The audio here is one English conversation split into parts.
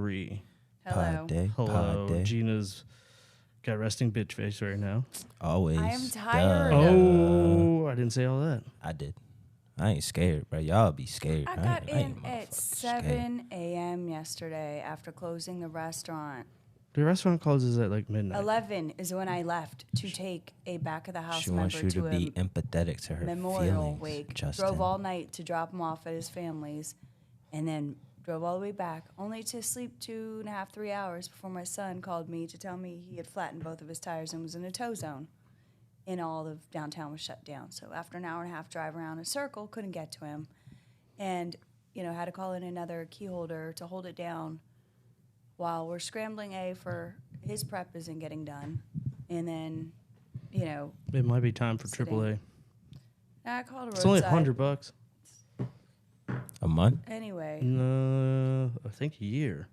3. Hello. Hello. Gina's got resting bitch face right now. Always. I am tired. Oh, I didn't say all that. I did. I ain't scared, bro. Y'all be scared. I got ain't in at 7 a.m. yesterday after closing the restaurant. The restaurant closes at like midnight. 11 is when I left to take a back of the house She member wants you to to be empathetic to her memorial feelings, wake. Justin. Drove all night to drop him off at his family's, and then drove all the way back, only to sleep 2.5, 3 hours before my son called me to tell me he had flattened both of his tires and was in a tow zone. And all of downtown was shut down. So after an hour and a half drive around a circle, couldn't get to him. And, had to call in another key holder to hold it down while we're scrambling for his prep isn't getting done. And then, It might be time for AAA. I called a roadside. It's only $100. A month? Anyway. No, I think a year.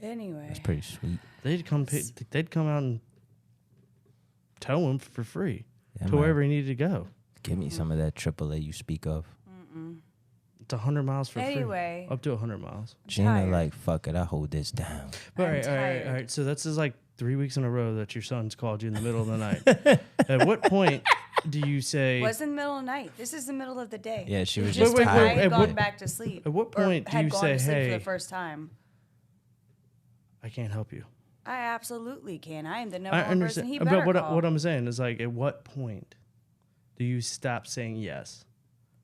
Anyway. That's pretty sweet. They'd come out and tow him for free Yeah, to wherever he needed to go. Give me some of that AAA you speak of. It's 100 miles for Anyway. free. Up to 100 miles. Gina, tired. like, fuck it, I hold this down. All I'm right. tired. So that's just like 3 weeks in a row that your son's called you in the middle of the night. At what point do you say... Was in the middle of the night. This is the middle of the day. Yeah, she was Just just when I tired. had gone back to sleep. At what point or do had you gone say, to sleep hey, for the first time? I can't help you? I absolutely can. I am the I number one person understand. he But better what, call. what I'm saying is, like, at what point do you stop saying yes?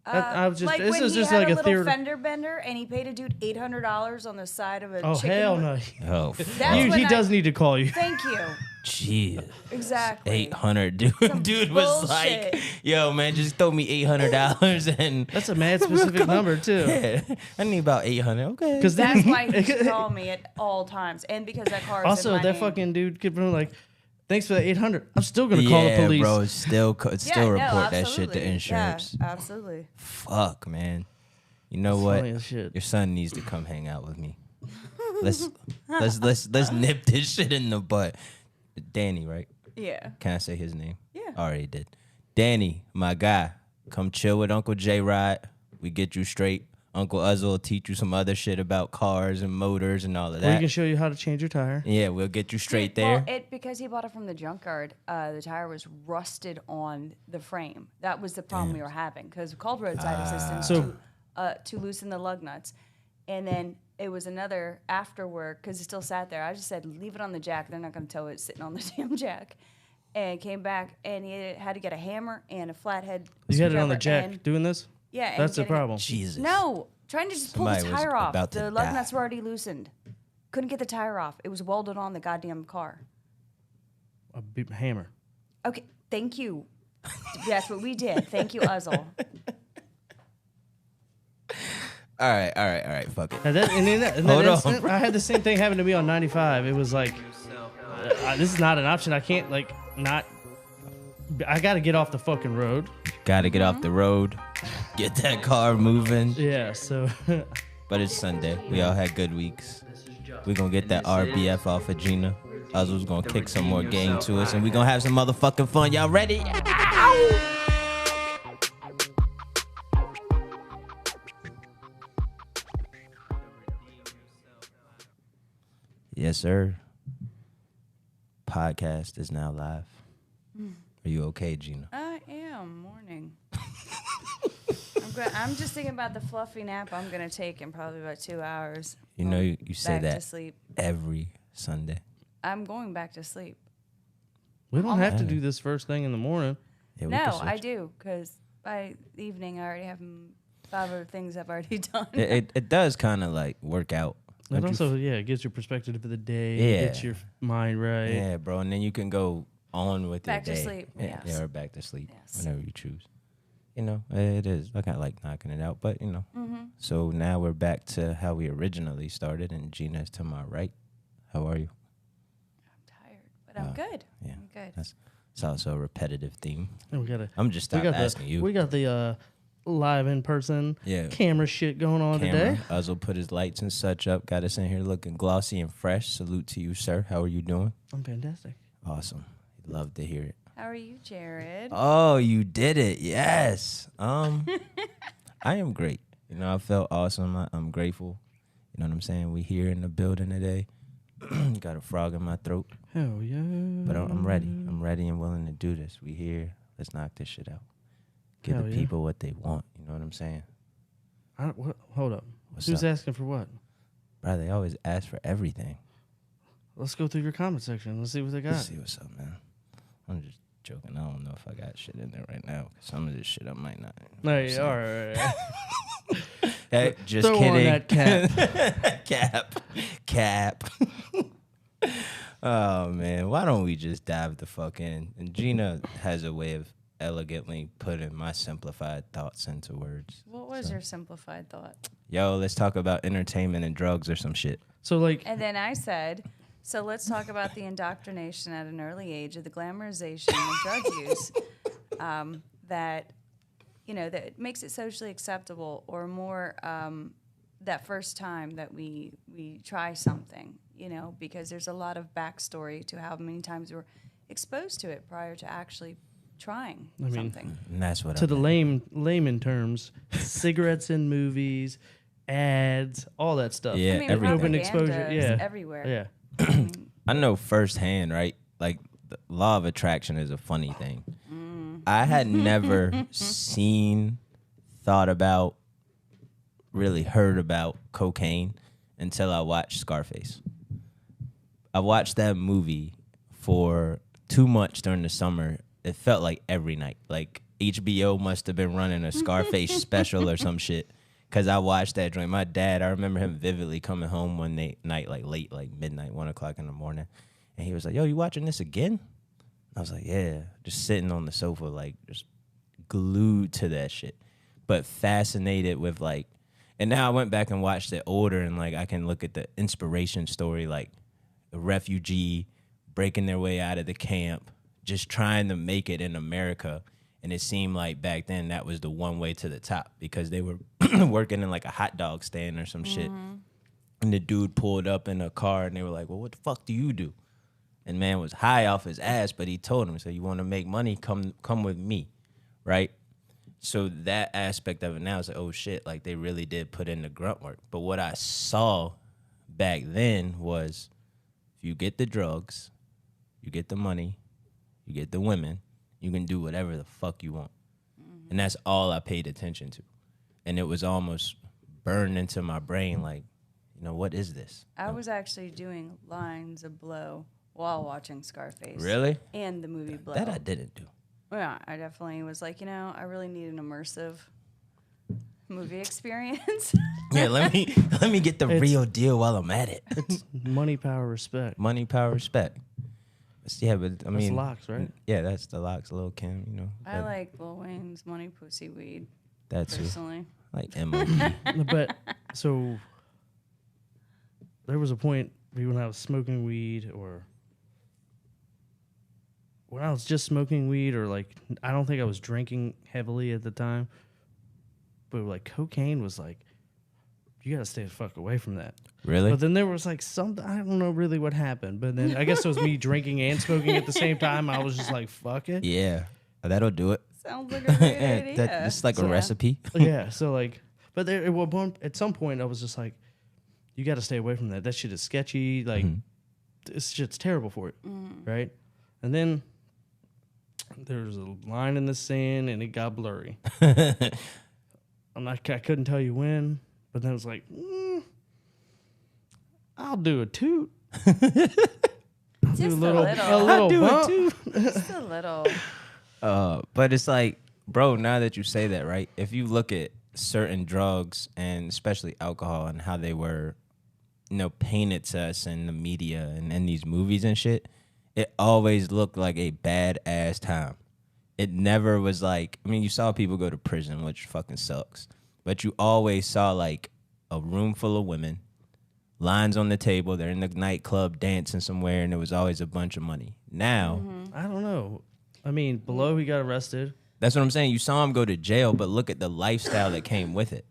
I was just, like this when is he just had like a a little theory. fender bender and he paid a dude $800 on the side of a Oh, chicken. hell no. Oh, That's He when does need to call you. Thank you. jeez. Exactly. 800, dude. Some Dude was bullshit. like, yo, man, just throw me $800 and... That's a mad specific number, too. Yeah, I need about 800. Okay. Because That's why he should call me at all times. And because that car is also, in my that name. fucking dude kept being like, thanks for the 800. I'm still going to call the police. bro, still report that shit to absolutely. insurance. Yeah, absolutely. Fuck, man. You know It's what? funny as shit. Your son needs to come hang out with me. Let's nip this shit in the butt. Danny, right? Yeah. Can I say his name? Yeah. Already did. Danny, my guy, come chill with Uncle J Rod. We get you straight. Uncle Uzzle will teach you some other shit about cars and motors and all of Or that. you can show you how to change your tire. Yeah, we'll get you straight there. Well, because he bought it from the junkyard, the tire was rusted on the frame. That was the problem we were having because we called roadside assistance to loosen the lug nuts. And then it was another after work because it still sat there. I just said, leave it on the jack. They're not going to tow it sitting on the damn jack. And came back and he had to get a hammer and a flathead. You had it on the screwdriver jack and- doing this? Yeah. and That's the getting it- problem. Jesus. No, trying to just pull Somebody the was tire off. about to The lug die. nuts were already loosened. Couldn't get the tire off. It was welded on the goddamn car. A hammer. Okay, thank you. That's what we did. Thank you, Uzzle. All right. Fuck it. And then, Hold on. instant, I had the same thing happen to me on 95. It was like, this is not an option. I can't, like, not. I got to get off the fucking road. Got to get off the road. Get that car moving. Yeah, so. But it's Sunday. We all had good weeks. We're going to get that RBF off of Gina. Uzzle's going to kick some more game to us, and we're going to have some motherfucking fun. Y'all ready? Yes, sir. Podcast is now live. Are you okay, Gina? I am. Morning. I'm just thinking about the fluffy nap I'm going to take in probably about 2 hours. You know you say back to that sleep. every Sunday. I'm going back to sleep. We don't have to do this first thing in the morning. Yeah, we No, can switch. I do, because by the evening I already have 5 other things I've already done. It does kind of like work out. And Don't you also, it gives your perspective of the day. Yeah. Gets your mind right. Yeah, bro, and then you can go on with Back your to day. sleep, Yeah, yes. or back to sleep Yes. whenever you choose. You know, it is. I kind of like knocking it out, but you know. Mm-hmm. So now we're back to how we originally started, and Gina's to my right. How are you? I'm tired, but I'm good. Yeah, I'm good. it's also a repetitive theme. And we gotta. I'm just stop asking you. We got the live in person camera shit going on today. Uzzle put his lights and such up. Got us in here looking glossy and fresh. Salute to you, sir. How are you doing? I'm fantastic. Awesome. Love to hear it. How are you, Jared? Oh, you did it. Yes. I am great. You know, I felt awesome. I'm grateful. You know what I'm saying? We here in the building today. Got a frog in my throat. Hell yeah. But I'm ready. I'm ready and willing to do this. We here. Let's knock this shit out. Give Hell the yeah. people what they want. You know what I'm saying? Hold up. What's Who's up? asking for what? Bro, they always ask for everything. Let's go through your comment section. Let's see what they got. Let's see what's up, man. I'm just joking. I don't know if I got shit in there right now. 'Cause some of this shit I might not. Hey, all right. Hey, just Throw kidding. on that cap. Cap. Oh, man. Why don't we just dive the fuck in? And Gina has a way of elegantly putting my simplified thoughts into words. What was your simplified thought? Yo, let's talk about entertainment and drugs or some shit. So, like, And then I said, so let's talk about the indoctrination at an early age of the glamorization of drug use that, you know, that makes it socially acceptable or more that first time that we try something, you know, because there's a lot of backstory to how many times we're exposed to it prior to actually trying something. And that's what to the layman terms, cigarettes in movies, ads, all that stuff. Yeah, I mean, everything. Open propaganda exposure, is yeah. everywhere. Yeah. I mean, I know firsthand, right? Like, the law of attraction is a funny thing. I had never seen, thought about, really heard about cocaine until I watched Scarface. I watched that movie for too much during the summer. It felt like every night. Like, HBO must have been running a Scarface special or some shit. Because I watched that joint. My dad, I remember him vividly coming home one night, like late, like midnight, 1 o'clock in the morning. And he was like, yo, you watching this again? I was like, yeah. Just sitting on the sofa, like, just glued to that shit. But fascinated with, like, and now I went back and watched it older, and, like, I can look at the inspiration story, like, a refugee breaking their way out of the camp, just trying to make it in America. And it seemed like back then that was the one way to the top because they were working in like a hot dog stand or some shit. And the dude pulled up in a car and they were like, well, what the fuck do you do? And man was high off his ass, but he told him, so you want to make money, come with me, right? So that aspect of it now is like, oh shit, like they really did put in the grunt work. But what I saw back then was if you get the drugs, you get the money, you get the women, you can do whatever the fuck you want. And that's all I paid attention to. And it was almost burned into my brain like, you know, what is this? I was actually doing lines of blow while watching Scarface. Really? And the movie Blow. That I didn't do. Yeah, I definitely was like, you know, I really need an immersive movie experience. Yeah, let me get the real deal while I'm at it. It's money, power, respect. Money, power, respect. Yeah, but I mean, Locks, right? Yeah, that's the Locks, Lil Kim, you know. I like Lil Wayne's Money, Pussy, Weed, that too. personally. Like M.O.B. But so there was a point when I was smoking weed, or when I was just smoking weed, or like I don't think I was drinking heavily at the time, but like cocaine was like, you gotta stay the fuck away from that. Really? But then there was like something, I don't know really what happened, but then I guess it was me drinking and smoking at the same time. I was just like, fuck it. Yeah, that'll do it. Sounds like a great idea. That's like a recipe. Yeah, so like, but there at some point I was just like, you got to stay away from that. That shit is sketchy. Like, this shit's terrible for you, right? And then there was a line in the sand, and it got blurry. I couldn't tell you when, but then it was like, I'll do a toot. Just a little. I'll do bump. a toot. Just a little. But it's like, bro, now that you say that, right? If you look at certain drugs and especially alcohol and how they were, you know, painted to us in the media and in these movies and shit, it always looked like a badass time. It never was like, I mean, you saw people go to prison, which fucking sucks. But you always saw like a room full of women, lines on the table, they're in the nightclub dancing somewhere, and there was always a bunch of money. Now, I don't know. I mean, below he got arrested. that's what I'm saying. You saw him go to jail, but look at the lifestyle that came with it.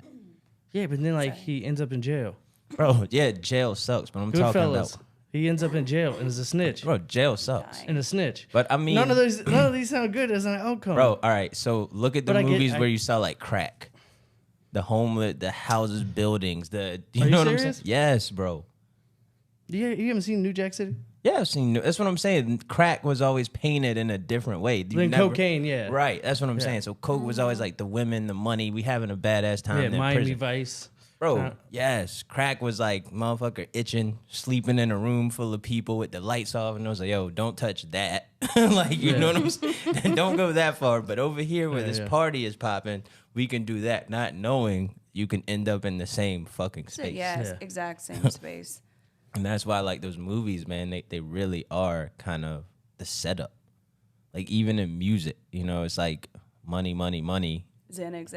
Yeah, but then like he ends up in jail. Bro, yeah, jail sucks, but I'm talking Goodfellas. about... He ends up in jail and is a snitch. Bro, jail sucks. And a snitch. But I mean... None of these sound good as an outcome. Bro, all right, so look at the But I get- movies where you saw like crack. the homeless, the houses, buildings, you Are you know what I'm serious? saying? Yes, bro. You haven't seen New Jack City? Yeah, I've seen. That's what I'm saying. Crack was always painted in a different way. Than cocaine, yeah. Right. That's what I'm Yeah. saying. So coke was always like the women, the money. We having a badass time. Yeah, in Miami prison. Vice. Bro, yes. Crack was like motherfucker itching, sleeping in a room full of people with the lights off, and I was like, yo, don't touch that. Like, you know what I'm saying? Don't go that far. But over here where this party is popping, we can do that, not knowing you can end up in the same fucking space. Yes, exact same space. And that's why I like those movies, man. They really are kind of the setup. Like even in music, you know, it's like money, money, money. Xanax.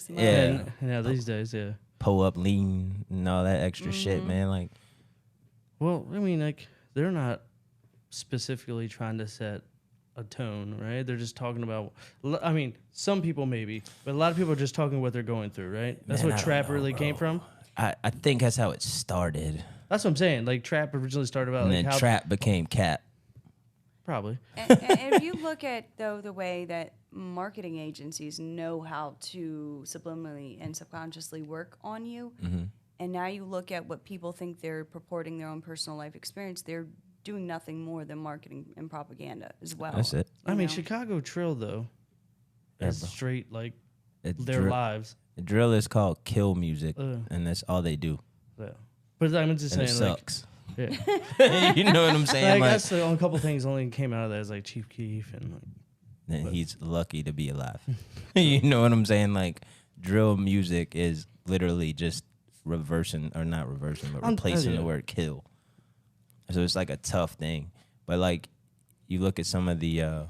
Yeah. Yeah, these days, yeah. Pull up lean and all that extra shit, man. Like, well, I mean, like, they're not specifically trying to set a tone, right? They're just talking about, I mean, some people maybe, but a lot of people are just talking what they're going through, right? That's man, what trap really came from. I think that's how it started. That's what I'm saying. Like, trap originally started about, And like, then how trap became cap. probably. And if you look at, though, the way that marketing agencies know how to subliminally and subconsciously work on you, and now you look at what people think they're purporting their own personal life experience, they're doing nothing more than marketing and propaganda as well. That's it. I mean, know? Chicago Trill, though, is bro. straight, like, It's their lives. The drill is called kill music, Ugh. and that's all they do. Yeah. But I'm just And saying, it like, sucks. yeah. You know what I'm saying? I Like, guess the only couple things only came out of that is, like, Chief Keef and, like, then he's lucky to be alive. You know what I'm saying? Like, drill music is literally just reversing, or not reversing, but replacing the word kill. So it's like a tough thing. But like, you look at some of the,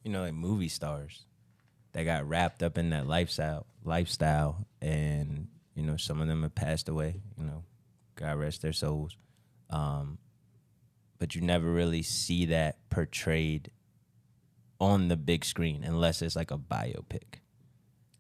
like movie stars that got wrapped up in that lifestyle, and some of them have passed away. God rest their souls. But you never really see that portrayed on the big screen unless it's like a biopic.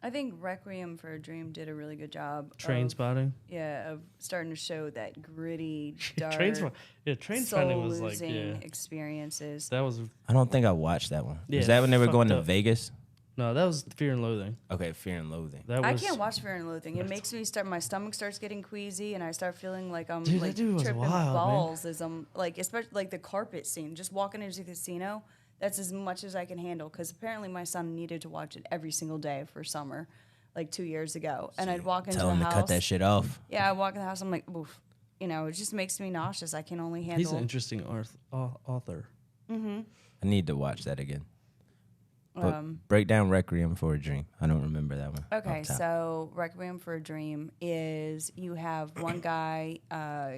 I think Requiem for a Dream did a really good job. Train Spotting. Yeah, of starting to show that gritty, dark, Train Spotting was like, soul-losing experiences. that was, I don't think I watched that one. Yeah, Is that when they were going to fucked up. Vegas? no, that was Fear and Loathing. Okay, Fear and Loathing. That I was, can't watch Fear and Loathing. It makes me my stomach starts getting queasy, and I start feeling like I'm Dude, that like dude was tripping wild, balls as I'm like, especially like the carpet scene. Just walking into the casino, that's as much as I can handle. Because apparently my son needed to watch it every single day for summer, like 2 years ago. And I'd walk into Tell the him house. to cut that shit off. Yeah, I walk in the house. I'm like, oof. It just makes me nauseous. I can only handle. he's an interesting author. I need to watch that again. But break down Requiem for a Dream. I don't remember that one. Okay, off top. so Requiem for a Dream is you have one guy,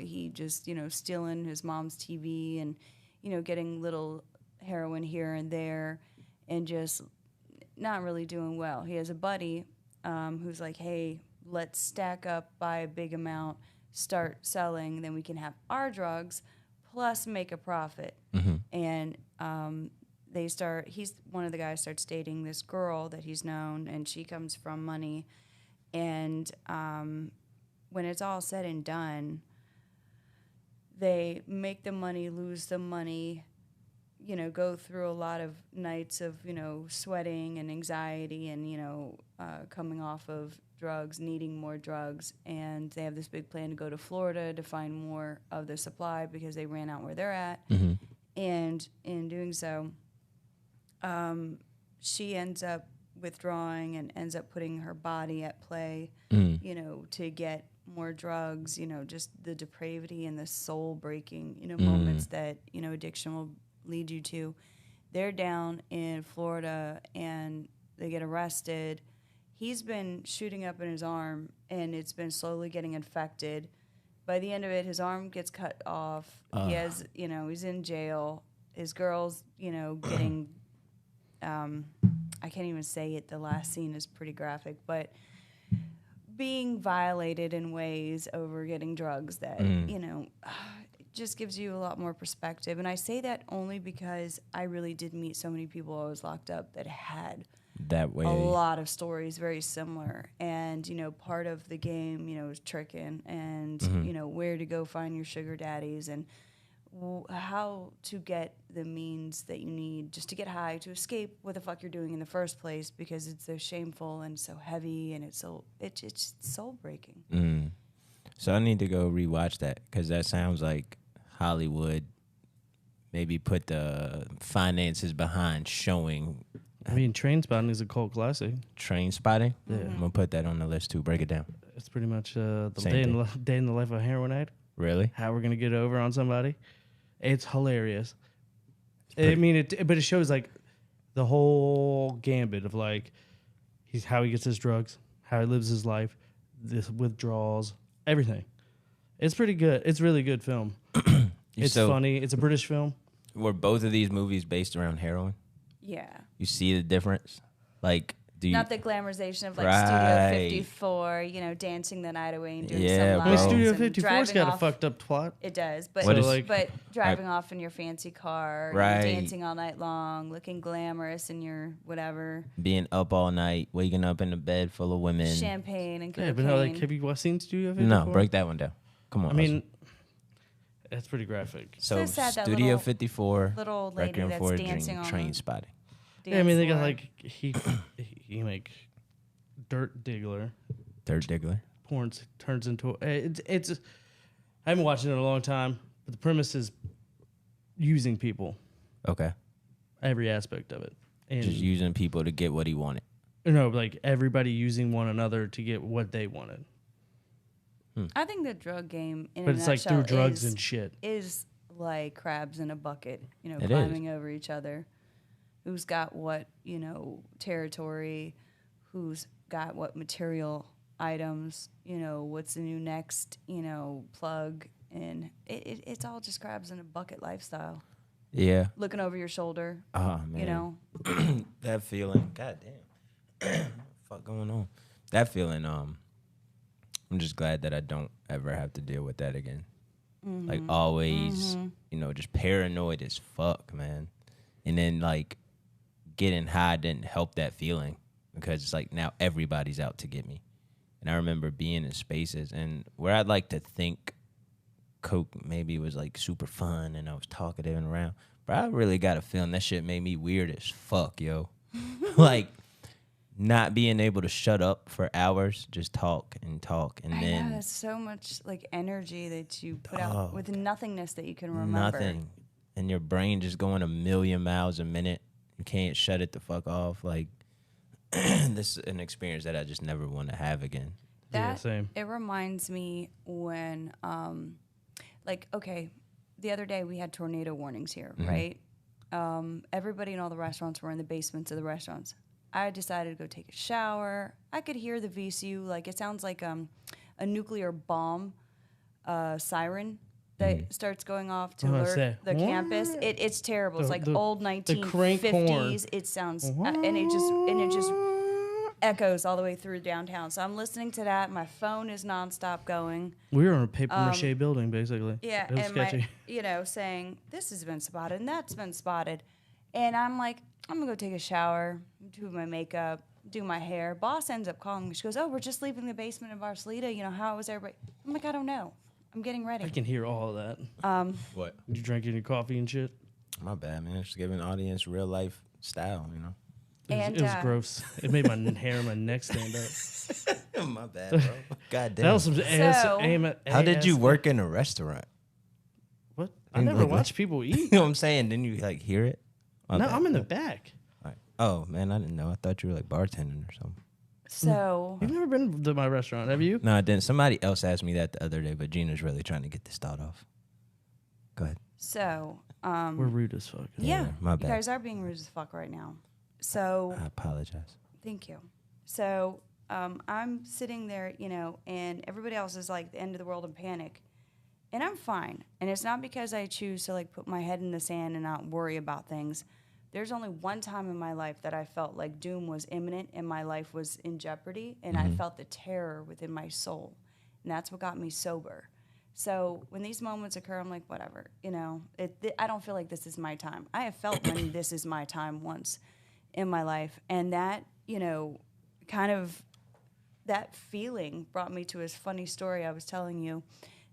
he just, stealing his mom's TV and, getting little heroin here and there and just not really doing well. He has a buddy who's like, hey, let's stack up, buy a big amount, start selling, then we can have our drugs plus make a profit. And one of the guys starts dating this girl that he's known, and she comes from money. And when it's all said and done, they make the money, lose the money, go through a lot of nights of, sweating and anxiety and, coming off of drugs, needing more drugs. And they have this big plan to go to Florida to find more of the supply because they ran out where they're at. And in doing so, she ends up withdrawing and ends up putting her body at play, to get more drugs, just the depravity and the soul breaking, moments that, addiction will lead you to. They're down in Florida and they get arrested. He's been shooting up in his arm and it's been slowly getting infected. By the end of it, his arm gets cut off. He has, he's in jail. His girl's, getting, I can't even say it. The last scene is pretty graphic, but being violated in ways over getting drugs that, just gives you a lot more perspective. And I say that only because I really did meet so many people I was locked up that had that way a lot of stories very similar. And, part of the game, is tricking and, where to go find your sugar daddies and how to get the means that you need just to get high, to escape what the fuck you're doing in the first place, because it's so shameful and so heavy and it's soul breaking. So I need to go rewatch that, because that sounds like Hollywood maybe put the finances behind showing I mean, Trainspotting is a cult classic. Train Spotting. Yeah. I'm gonna put that on the list too. Break it down. It's pretty much the Same day in the life of a heroin addict. Really? How we're gonna get over on somebody. It's hilarious. pretty- I mean, but it shows like the whole gambit of like how he gets his drugs, how he lives his life, this withdrawals, everything. It's pretty good. It's really good film. It's funny. It's a British film. Were both of these movies based around heroin? Yeah. You see the difference? Like, do you? Not the glamorization of like Right. Studio 54, dancing the night away and doing Yeah, some bro. I mean, lines Studio and 54's driving got off. a fucked up plot. It does, but What is- like- driving off in your fancy car, Right. dancing all night long, looking glamorous in your whatever, Being up all night, waking up in a bed full of women. champagne and cocaine. Yeah, but no, like, have you seen Studio 54? No, break that one down. Come on. I mean, that's pretty graphic. so So sad that Studio little- 54, little old lady Requiem that's for a dancing Dream, on Train the Spotting. Yeah, I mean, they got floor. like he like Dirt Diggler. Third Diggler. Porn turns into it's. I haven't watched it in a long time, but the premise is using people, Okay. every aspect of it, and Just using people to get what he wanted. like everybody using one another to get what they wanted. I think the drug game in But a it's like nutshell through drugs is, and shit. is like crabs in a bucket, It climbing over each other. Who's got what, territory, who's got what material items, what's the new next, plug. And it's all just crabs in a bucket lifestyle. Yeah. Looking over your shoulder, Oh man. you That feeling. God damn. What the fuck going on? That feeling. I'm just glad that I don't ever have to deal with that again. Like always, just paranoid as fuck, man. And then like getting high didn't help that feeling, because it's like now everybody's out to get me. And I remember being in spaces and where I'd like to think coke maybe was like super fun and I was talkative and around, but I really got a feeling that shit made me weird as fuck, yo. Like not being able to shut up for hours, just talk and I then know, it's so much like energy that you put out with nothingness that you can remember. nothing. And your brain just going a million miles a minute. You can't shut it the fuck off. Like this is an experience that I just never want to have again. Yeah, same. It reminds me when, the other day we had tornado warnings here, right? Everybody in all the restaurants were in the basements of the restaurants. I decided to go take a shower. I could hear the VCU, like it sounds like a nuclear bomb siren that starts going off to alert the campus. It's terrible. It's like old crank 1950s. It sounds and it just echoes all the way through downtown. So I'm listening to that. My phone is nonstop going. We were in a paper mache building, basically. Yeah, it was and sketchy. saying this has been spotted and that's been spotted, and I'm like, I'm gonna go take a shower, do my makeup, do my hair. Boss ends up calling me. She goes, "Oh, we're just leaving the basement of Arcelita. How was everybody?" I'm like, I don't know. I'm getting ready. I can hear all of that. What? You drinking your coffee and shit? My bad, man. Just giving the audience real life style, And It was gross. It made my hair and my neck stand up. My bad, bro. God damn. That was some How did you work in a restaurant? What? I never watched people eat. You know what I'm saying? Didn't you like hear it? My No, bad. I'm in the back. Like, oh man, I didn't know. I thought you were like bartending or something. So You've never been to my restaurant, have you? No, I didn't. Somebody else asked me that the other day, but Gina's really trying to get this thought off. Go ahead. We're rude as fuck. yeah, my you bad. guys are being rude as fuck right now. So I apologize. thank you. So I'm sitting there, and everybody else is like the end of the world in panic. And I'm fine. And it's not because I choose to like put my head in the sand and not worry about things. There's only one time in my life that I felt like doom was imminent and my life was in jeopardy, and I felt the terror within my soul. And that's what got me sober. So when these moments occur, I'm like, whatever, I don't feel like this is my time. I have felt when this is my time once in my life. And that, kind of that feeling brought me to this funny story I was telling you,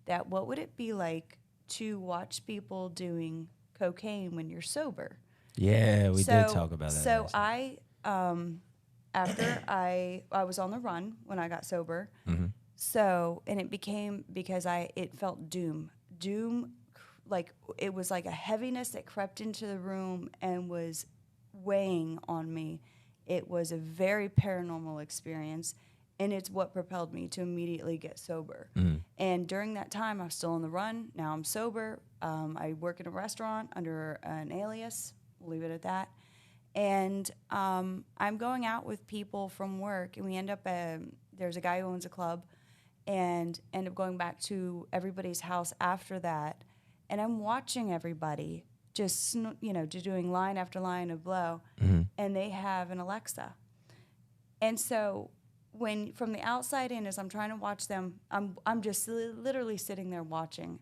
that what would it be like to watch people doing cocaine when you're sober. Yeah, we did talk about that. So I, after I was on the run when I got sober. Mm-hmm. So, and it became because it felt doom, like it was like a heaviness that crept into the room and was weighing on me. It was a very paranormal experience, and it's what propelled me to immediately get sober. Mm-hmm. And during that time, I was still on the run. Now I'm sober. I work in a restaurant under an alias. We'll leave it at that. And I'm going out with people from work, and we end up, there's a guy who owns a club, and end up going back to everybody's house after that. And I'm watching everybody just, just doing line after line of blow, Mm-hmm. and they have an Alexa. And so when from the outside in, as I'm trying to watch them, I'm just literally sitting there watching.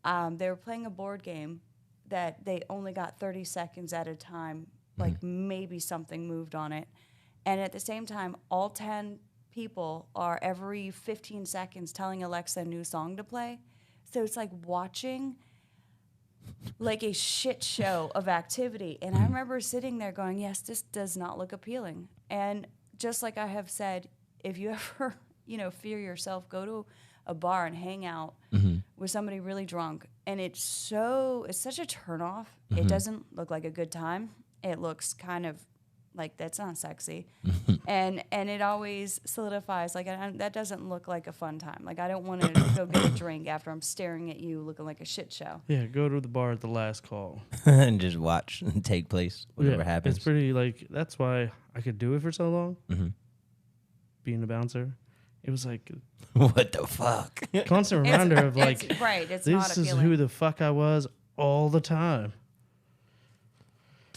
They were playing a board game that they only got 30 seconds at a time, like maybe something moved on it. And at the same time, all 10 people are every 15 seconds telling Alexa a new song to play. So it's like watching like a shit show of activity. And I remember sitting there going, yes, this does not look appealing. And just like I have said, if you ever, fear yourself, go to a bar and hang out with somebody really drunk. And it's such a turnoff. It doesn't look like a good time. It looks kind of like that's not sexy. And it always solidifies, like, that doesn't look like a fun time. Like, I don't want to go get a drink after I'm staring at you looking like a shit show. Yeah, go to the bar at the last call. And just watch and take place, whatever happens. It's pretty, like, that's why I could do it for so long. Mm-hmm. Being a bouncer. It was like What the fuck? constant reminder of like, it's not this is appealing. who the fuck I was all the time.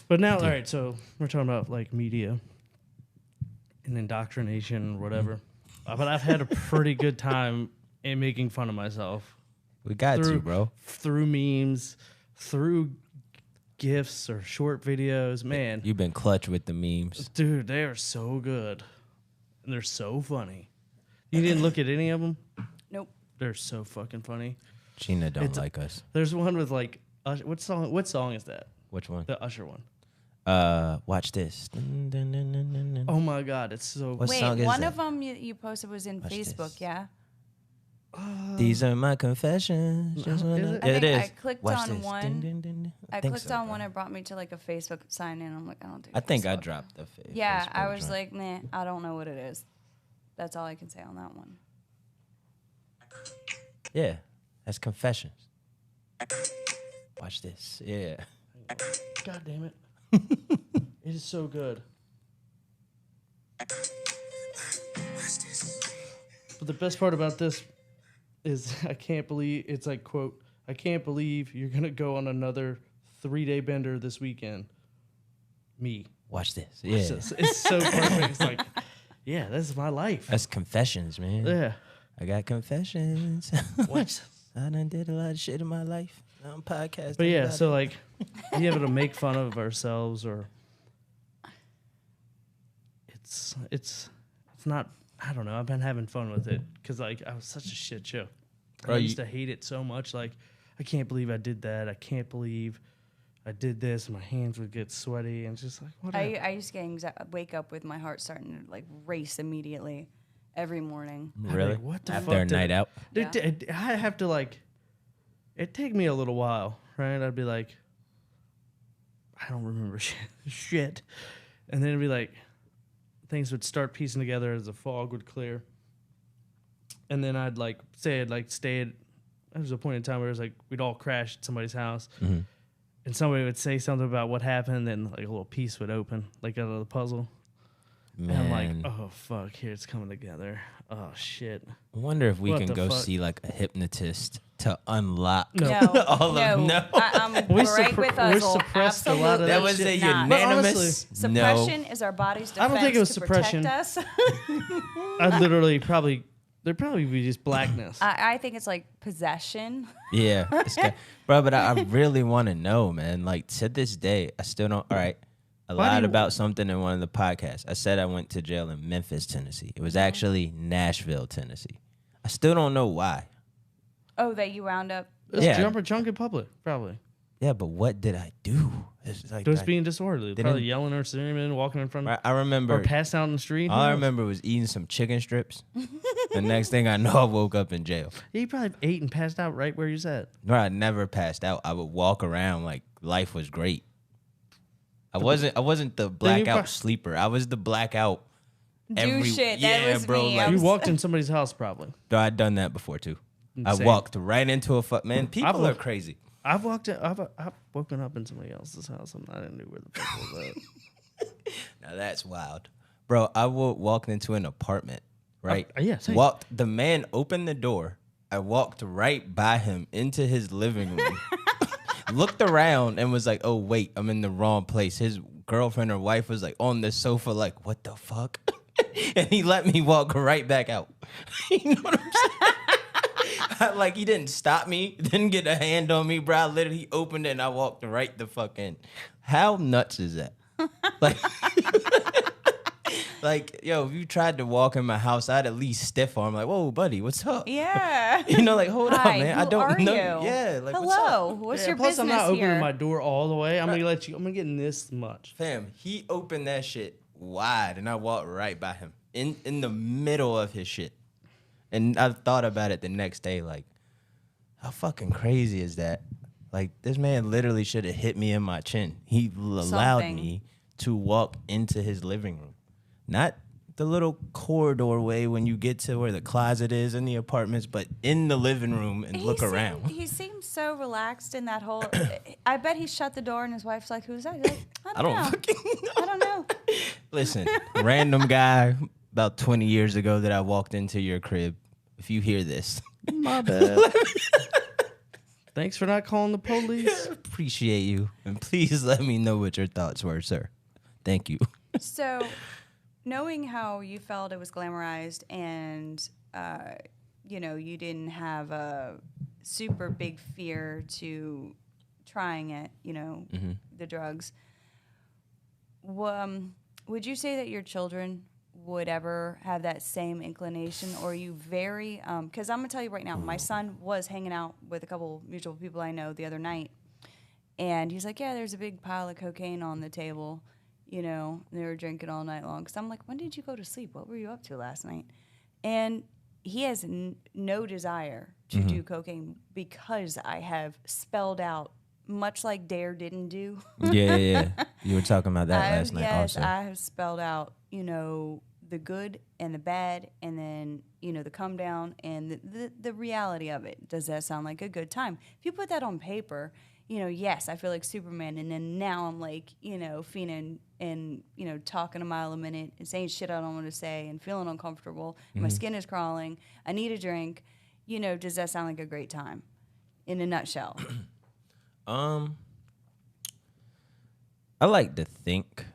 But now, all right, so we're talking about like media and indoctrination or whatever. But I've had a pretty good time in making fun of myself. We got to, bro. Through memes, through GIFs or short videos. Man, You've been clutch with the memes. dude, they are so good. And they're so funny. You didn't look at any of them? Nope. They're so fucking funny. Gina don't like us. There's one with like, what song is that? Which one? The Usher one. Watch this. Oh my God, it's so. What Wait, song is one that? of them you posted was in Watch Facebook, this. yeah? These are my confessions. Just is wanna- it? I Yeah, it think I is. clicked Watch on this. one. Ding, ding, ding, ding. I think clicked so, on bro. one, it brought me to like a Facebook sign in. I'm like, I don't do I think I Facebook. dropped the face. Yeah, I was like, nah, I don't know what it is. That's all I can say on that one. Yeah, that's confessions. Watch this. Yeah. God damn it. It is so good. But the best part about this is I can't believe, it's like, quote, I can't believe you're going to go on another 3-day bender this weekend. Me. Watch this. Yeah. It's so perfect. It's like, yeah, this is my life. That's confessions, man. Yeah. I got confessions. What? I done did a lot of shit in my life. Now I'm podcasting. But yeah, about so it. like, being able to make fun of ourselves, or it's not. I don't know. I've been having fun with it because like I was such a shit show. Bro, I used to hate it so much. Like, I can't believe I did that. I can't believe I did this. And my hands would get sweaty and just like whatever. I used to get wake up with my heart starting to like race immediately every morning. I'd be Really? like, what the After fuck a night out? I have to like. It'd take me a little while, right? I'd be like, I don't remember shit. And then it'd be like, things would start piecing together as the fog would clear. And then I'd like say I'd like stay at, there was a point in time where it was like we'd all crash at somebody's house. Mm-hmm. And somebody would say something about what happened, and like a little piece would open, like out of the puzzle. Man. And I'm like, oh fuck, here it's coming together. Oh shit. I wonder if we What can the go fuck? see like a hypnotist to unlock No. all of no. I'm We right with we us. suppressed a lot of That that was shit. a not. But unanimous Suppression no. is our body's I defense don't think it was to suppression. protect us. I'd literally there'd probably be just blackness. I think it's like possession. Yeah, it's good. Bro, but I really want to know, man. Like to this day, I still don't. All right, I Why do lied you- about something in one of the podcasts. I said I went to jail in Memphis, Tennessee. It was actually Nashville, Tennessee. I still don't know why. Oh, that you wound up It's Yeah. junk in public, probably. Yeah, but what did I do? It's like Just I, being disorderly. Didn't- Probably yelling or screaming, walking in front of, I remember. or passed out in the street. All I remember was eating some chicken strips. The next thing I know, I woke up in jail. Yeah, you probably ate and passed out right where you sat. No, I never passed out. I would walk around like life was great. I wasn't the blackout sleeper. I was the blackout. Do shit. Yeah, That was bro. me. Like, You walked in somebody's house, probably. bro, I'd done that before too. I Insane. walked right into a man. People are walked- crazy. I've woken up in somebody else's house. I didn't know where the fuck was at. Now that's wild, bro. I walked into an apartment, right? Yeah, same. Walked. The man opened the door. I walked right by him into his living room. Looked around and was like, "Oh wait, I'm in the wrong place." His girlfriend or wife was like on the sofa, like, "What the fuck?" And he let me walk right back out. You know what I'm saying? Like, he didn't stop me, didn't get a hand on me, bro. I literally opened it and I walked right the fuck in. How nuts is that? Like, like, yo, if you tried to walk in my house, I'd at least stiff arm, like, "Whoa, buddy, what's up?" Yeah. You know, like, hold Hi, up, man. who I don't are know. you? Yeah, like, Hello. what's up? What's Yeah, your plus, business I'm not opening here? my door all the way. I'm gonna getting this much. Fam, he opened that shit wide and I walked right by him in the middle of his shit. And I thought about it the next day, like, how fucking crazy is that? Like, this man literally should have hit me in my chin. He allowed Something. me to walk into his living room. Not the little corridor way when you get to where the closet is in the apartments, but in the living room and look around. He seems so relaxed in that whole. I bet he shut the door and his wife's like, "Who's that?" He's like, I don't know. fucking know. I don't know. Listen, random guy about 20 years ago that I walked into your crib. If you hear this, My bad. Thanks for not calling the police. appreciate you. And please let me know what your thoughts were, sir. Thank you. So, knowing how you felt it was glamorized and, you didn't have a super big fear to trying it, the drugs, would you say that your children would ever have that same inclination, or are you very, because I'm going to tell you right now, my son was hanging out with a couple mutual people I know the other night, and he's like, "Yeah, there's a big pile of cocaine on the table." And they were drinking all night long. Because I'm like, "When did you go to sleep? What were you up to last night?" And he has no desire to do cocaine because I have spelled out, much like Dare didn't do. Yeah. You were talking about that last night yes, also. I have spelled out, the good and the bad, and then, the come down and the reality of it. Does that sound like a good time? If you put that on paper, yes, I feel like Superman, and then now I'm like, fiending and, talking a mile a minute and saying shit I don't want to say and feeling uncomfortable. My skin is crawling. I need a drink. Does that sound like a great time in a nutshell? I like to think,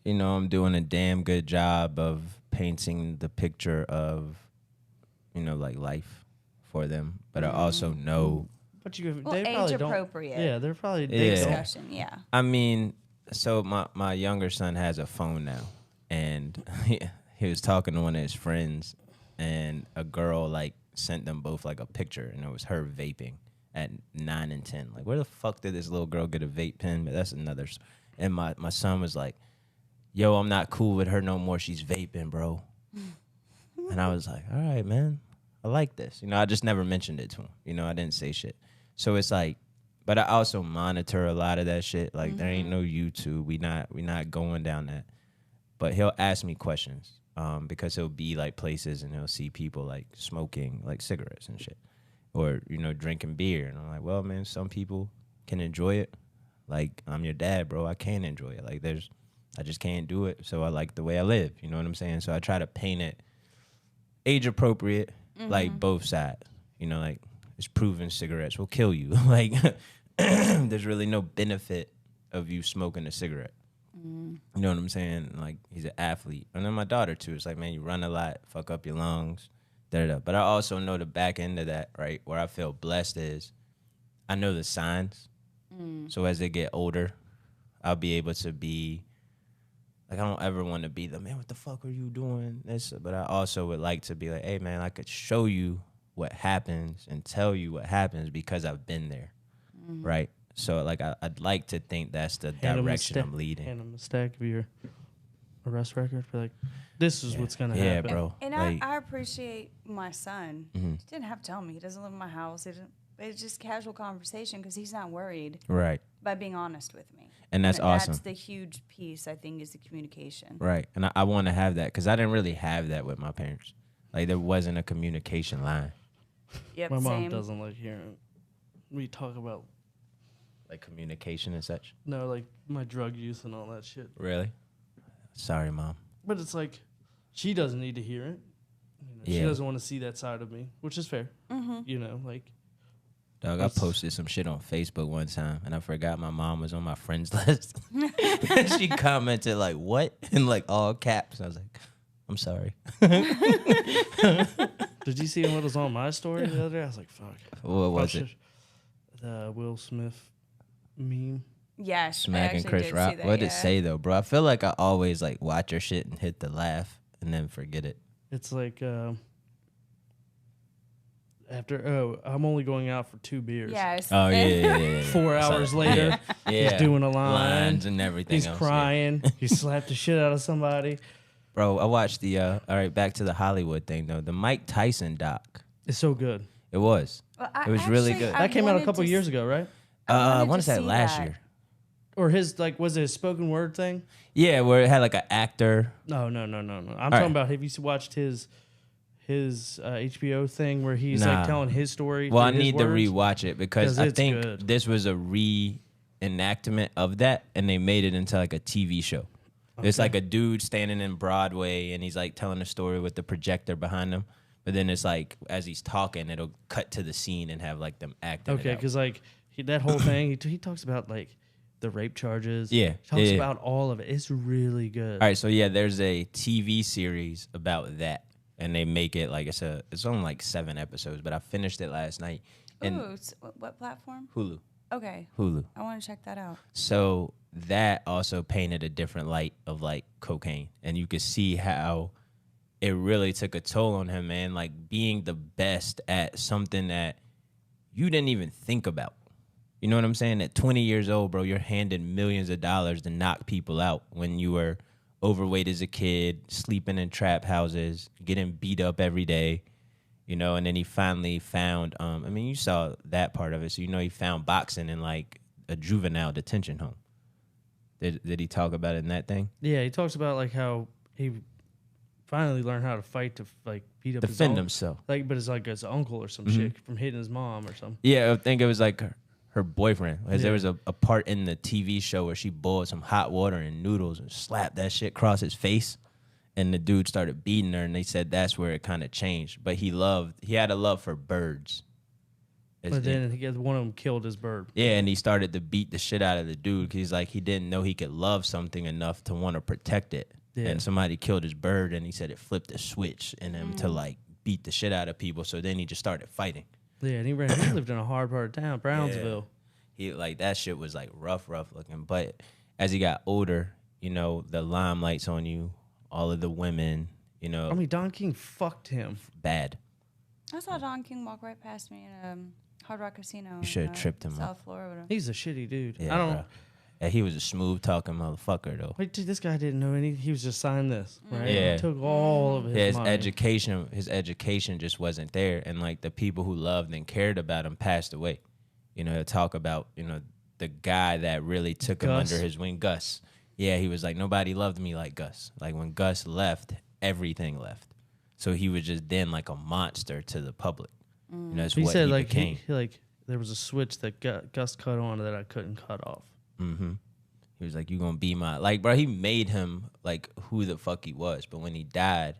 I'm doing a damn good job of painting the picture of, like life for them. But I also know, But they Well, probably age don't. appropriate. Yeah, they're probably. Yeah. They don't. Discussion, yeah. I mean, so my younger son has a phone now, and he was talking to one of his friends, and a girl like sent them both like a picture, and it was her vaping at 9 and 10. Like, where the fuck did this little girl get a vape pen? But that's another. And my son was like, "Yo, I'm not cool with her no more. She's vaping, bro." And I was like, "All right, man, I like this." I just never mentioned it to him. I didn't say shit. So it's like, but I also monitor a lot of that shit. Like, there ain't no YouTube. We not going down that. But he'll ask me questions because he'll be like places and he'll see people like smoking like cigarettes and shit, or drinking beer. And I'm like, well, man, some people can enjoy it. Like, I'm your dad, bro. I can't enjoy it. Like, I just can't do it. So I like the way I live. You know what I'm saying? So I try to paint it age appropriate, like both sides. Like, it's proven cigarettes will kill you. Like, there's really no benefit of you smoking a cigarette. You know what I'm saying? Like, he's an athlete. And then my daughter, too. It's like, man, you run a lot, fuck up your lungs, da-da-da. But I also know the back end of that, right, where I feel blessed is I know the signs. So as they get older, I'll be able to be, like, I don't ever want to be the, man, what the fuck are you doing? But I also would like to be like, hey, man, I could show you what happens and tell you what happens because I've been there, right? So like I'd like to think that's the direction I'm leading. Hand him a stack of your arrest record. Be like, this is what's gonna Yeah, happen. bro. And Like, I appreciate my son. He didn't have to tell me. He doesn't live in my house. It's just casual conversation because he's not worried right. by being honest with me. And that's awesome. That's the huge piece, I think, is the communication. Right. And I want to have that because I didn't really have that with my parents. Like, there wasn't a communication line. Yep, My mom same. doesn't like hearing we talk about Like, communication and such. like my drug use and all that shit. Really? Sorry, Mom. But it's like she doesn't need to hear it. She Yeah. doesn't want to see that side of me, which is fair. You know, like Dog, I posted some shit on Facebook one time, and I forgot my mom was on my friends list. And she commented, like, what? In, like, all caps. I was like, I'm sorry. did you see what was on my story the other day? I was like, fuck. What was it? The Will Smith meme. Yes, Smacking Chris Rock. What did it say, though, bro? I feel like I always, like, watch your shit and hit the laugh and then forget it. It's like I'm only going out for 2 beers. Yes. Oh, yeah. 4 hours later, Yeah. he's doing a line. Lines and everything He's else, crying. He slapped the shit out of somebody. Bro, I watched the, all right, back to the Hollywood thing, though. The Mike Tyson doc. It's so good. It was. Well, It was really good. That came out a couple years ago, right? I wanted want to to say see last that. year. Or his, like, was it his spoken word thing? Yeah, where it had, like, an actor. No. I'm right. talking about, have you watched his HBO thing where he's Nah. like telling his story? Well, I through his need to words? rewatch it because 'Cause I it's think good. this was a reenactment of that, and they made it into like a TV show. It's like a dude standing in Broadway, and he's like telling a story with the projector behind him. But then it's like as he's talking, it'll cut to the scene and have like them acting. Okay, it out. because like that whole thing, he talks about like the rape charges. Yeah, he talks yeah. about all of it. It's really good. All right, so yeah, there's a TV series about that, and they make it like it's only like 7 episodes, but I finished it last night. And Ooh, what platform? Hulu. Okay. Hulu. I want to check that out. So that also painted a different light of like cocaine, and you could see how it really took a toll on him, man. Like being the best at something that you didn't even think about. You know what I'm saying? At 20 years old, bro, you're handed millions of dollars to knock people out when you were overweight as a kid, sleeping in trap houses, getting beat up every day, you know, and then he finally found, I mean, you saw that part of it. So, you know, he found boxing in like a juvenile detention home. Did he talk about it in that thing? Yeah, he talks about like how he finally learned how to fight to like beat up Defend his himself. Like, but it's like his uncle or some shit from hitting his mom or something. Yeah, I think it was like her boyfriend. Because Yeah. there was a part in the TV show where she boiled some hot water and noodles and slapped that shit across his face. And the dude started beating her, and they said that's where it kind of changed. But he had a love for birds. But then one of them killed his bird. Yeah, and he started to beat the shit out of the dude because he's like, he didn't know he could love something enough to want to protect it. Yeah. And somebody killed his bird, and he said it flipped a switch in him to like beat the shit out of people. So then he just started fighting. Yeah, and he lived in a hard part of town, Brownsville. He like that shit was like rough looking. But as he got older, you know, the limelight's on you, all of the women, you know. I mean, Don King fucked him. Bad. I saw Don King walk right past me in a Hard Rock Casino. You should have tripped him South up. Florida. He's a shitty dude. Yeah, I don't. bro. Yeah, he was a smooth talking motherfucker though. Wait, dude, this guy didn't know anything. He was just signing this, right? Yeah. He took all of his His money. education just wasn't there, and like the people who loved and cared about him passed away. You know, to talk about, you know, the guy that really took him Gus. under his wing, Gus. Yeah, he was like, nobody loved me like Gus. Like when Gus left, everything left. So he was just then like a monster to the public. You know, that's He what said he like became. he like there was a switch that Gus cut on that I couldn't cut off. He was like, you gonna be my, like, bro, he made him like who the fuck he was. But when he died,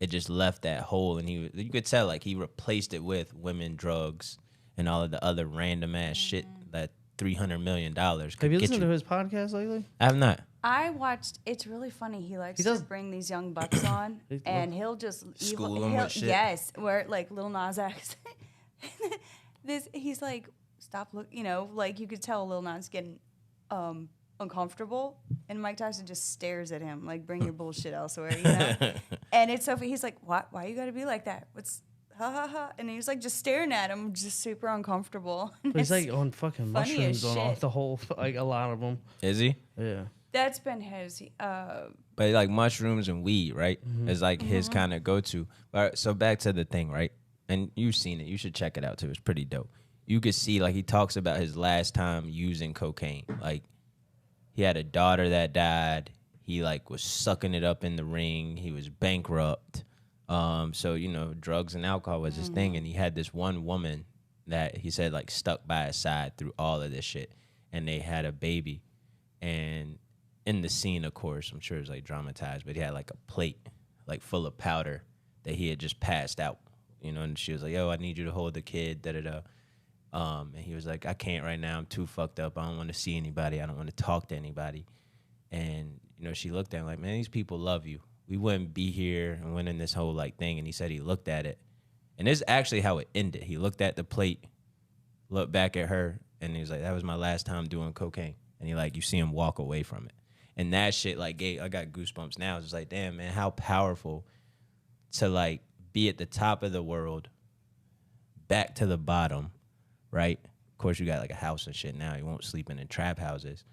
it just left that hole, and you could tell like he replaced it with women, drugs, and all of the other random ass shit that $300 million could Have you get listened to his podcast lately? I have not. I watched. It's really funny. He likes He does- to bring these young bucks on, and he'll just School them with shit. Yes, where like Lil Nas X. He's like, stop look. You know, like you could tell Lil Nas getting uncomfortable, and Mike Tyson just stares at him like, bring your bullshit elsewhere. You know, and it's so he's like, why you got to be like that? What's ha ha ha, and he was like just staring at him, just super uncomfortable. But he's like on fucking funny as mushrooms on all, shit. the whole, like a lot of them. Is he? Yeah. That's been his. But like mushrooms and weed, right? Is like his kind of go-to. All right, so back to the thing, right? And you've seen it. You should check it out too. It's pretty dope. You could see like he talks about his last time using cocaine. Like he had a daughter that died. He like was sucking it up in the ring. He was bankrupt. So you know, drugs and alcohol was his thing. And he had this one woman that he said like stuck by his side through all of this shit. And they had a baby. And in the scene, of course, I'm sure it was like dramatized, but he had like a plate like full of powder that he had just passed out, you know, and she was like, yo, I need you to hold the kid, da-da-da. And he was like, I can't right now. I'm too fucked up. I don't want to see anybody. I don't want to talk to anybody. And, you know, she looked at him like, man, these people love you. We wouldn't be here and went in this whole like thing. And he said he looked at it. And this is actually how it ended. He looked at the plate, looked back at her, and he was like, that was my last time doing cocaine. And he like, you see him walk away from it. And that shit, like, I got goosebumps now. It's just like, damn, man, how powerful to, like, be at the top of the world, back to the bottom, right? Of course, you got, like, a house and shit now. You won't sleep in trap houses.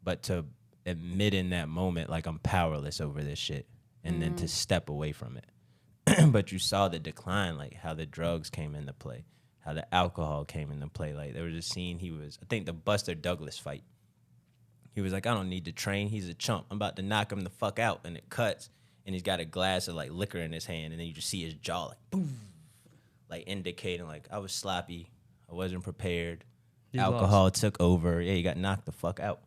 But to admit in that moment, like, I'm powerless over this shit, and then to step away from it. But you saw the decline, like, how the drugs came into play, how the alcohol came into play. Like, there was a scene I think the Buster Douglas fight. He was like, I don't need to train. He's a chump. I'm about to knock him the fuck out. And it cuts. And he's got a glass of, like, liquor in his hand. And then you just see his jaw, like, boom. Like, indicating, like, I was sloppy. I wasn't prepared. Alcohol took over. Yeah, he got knocked the fuck out.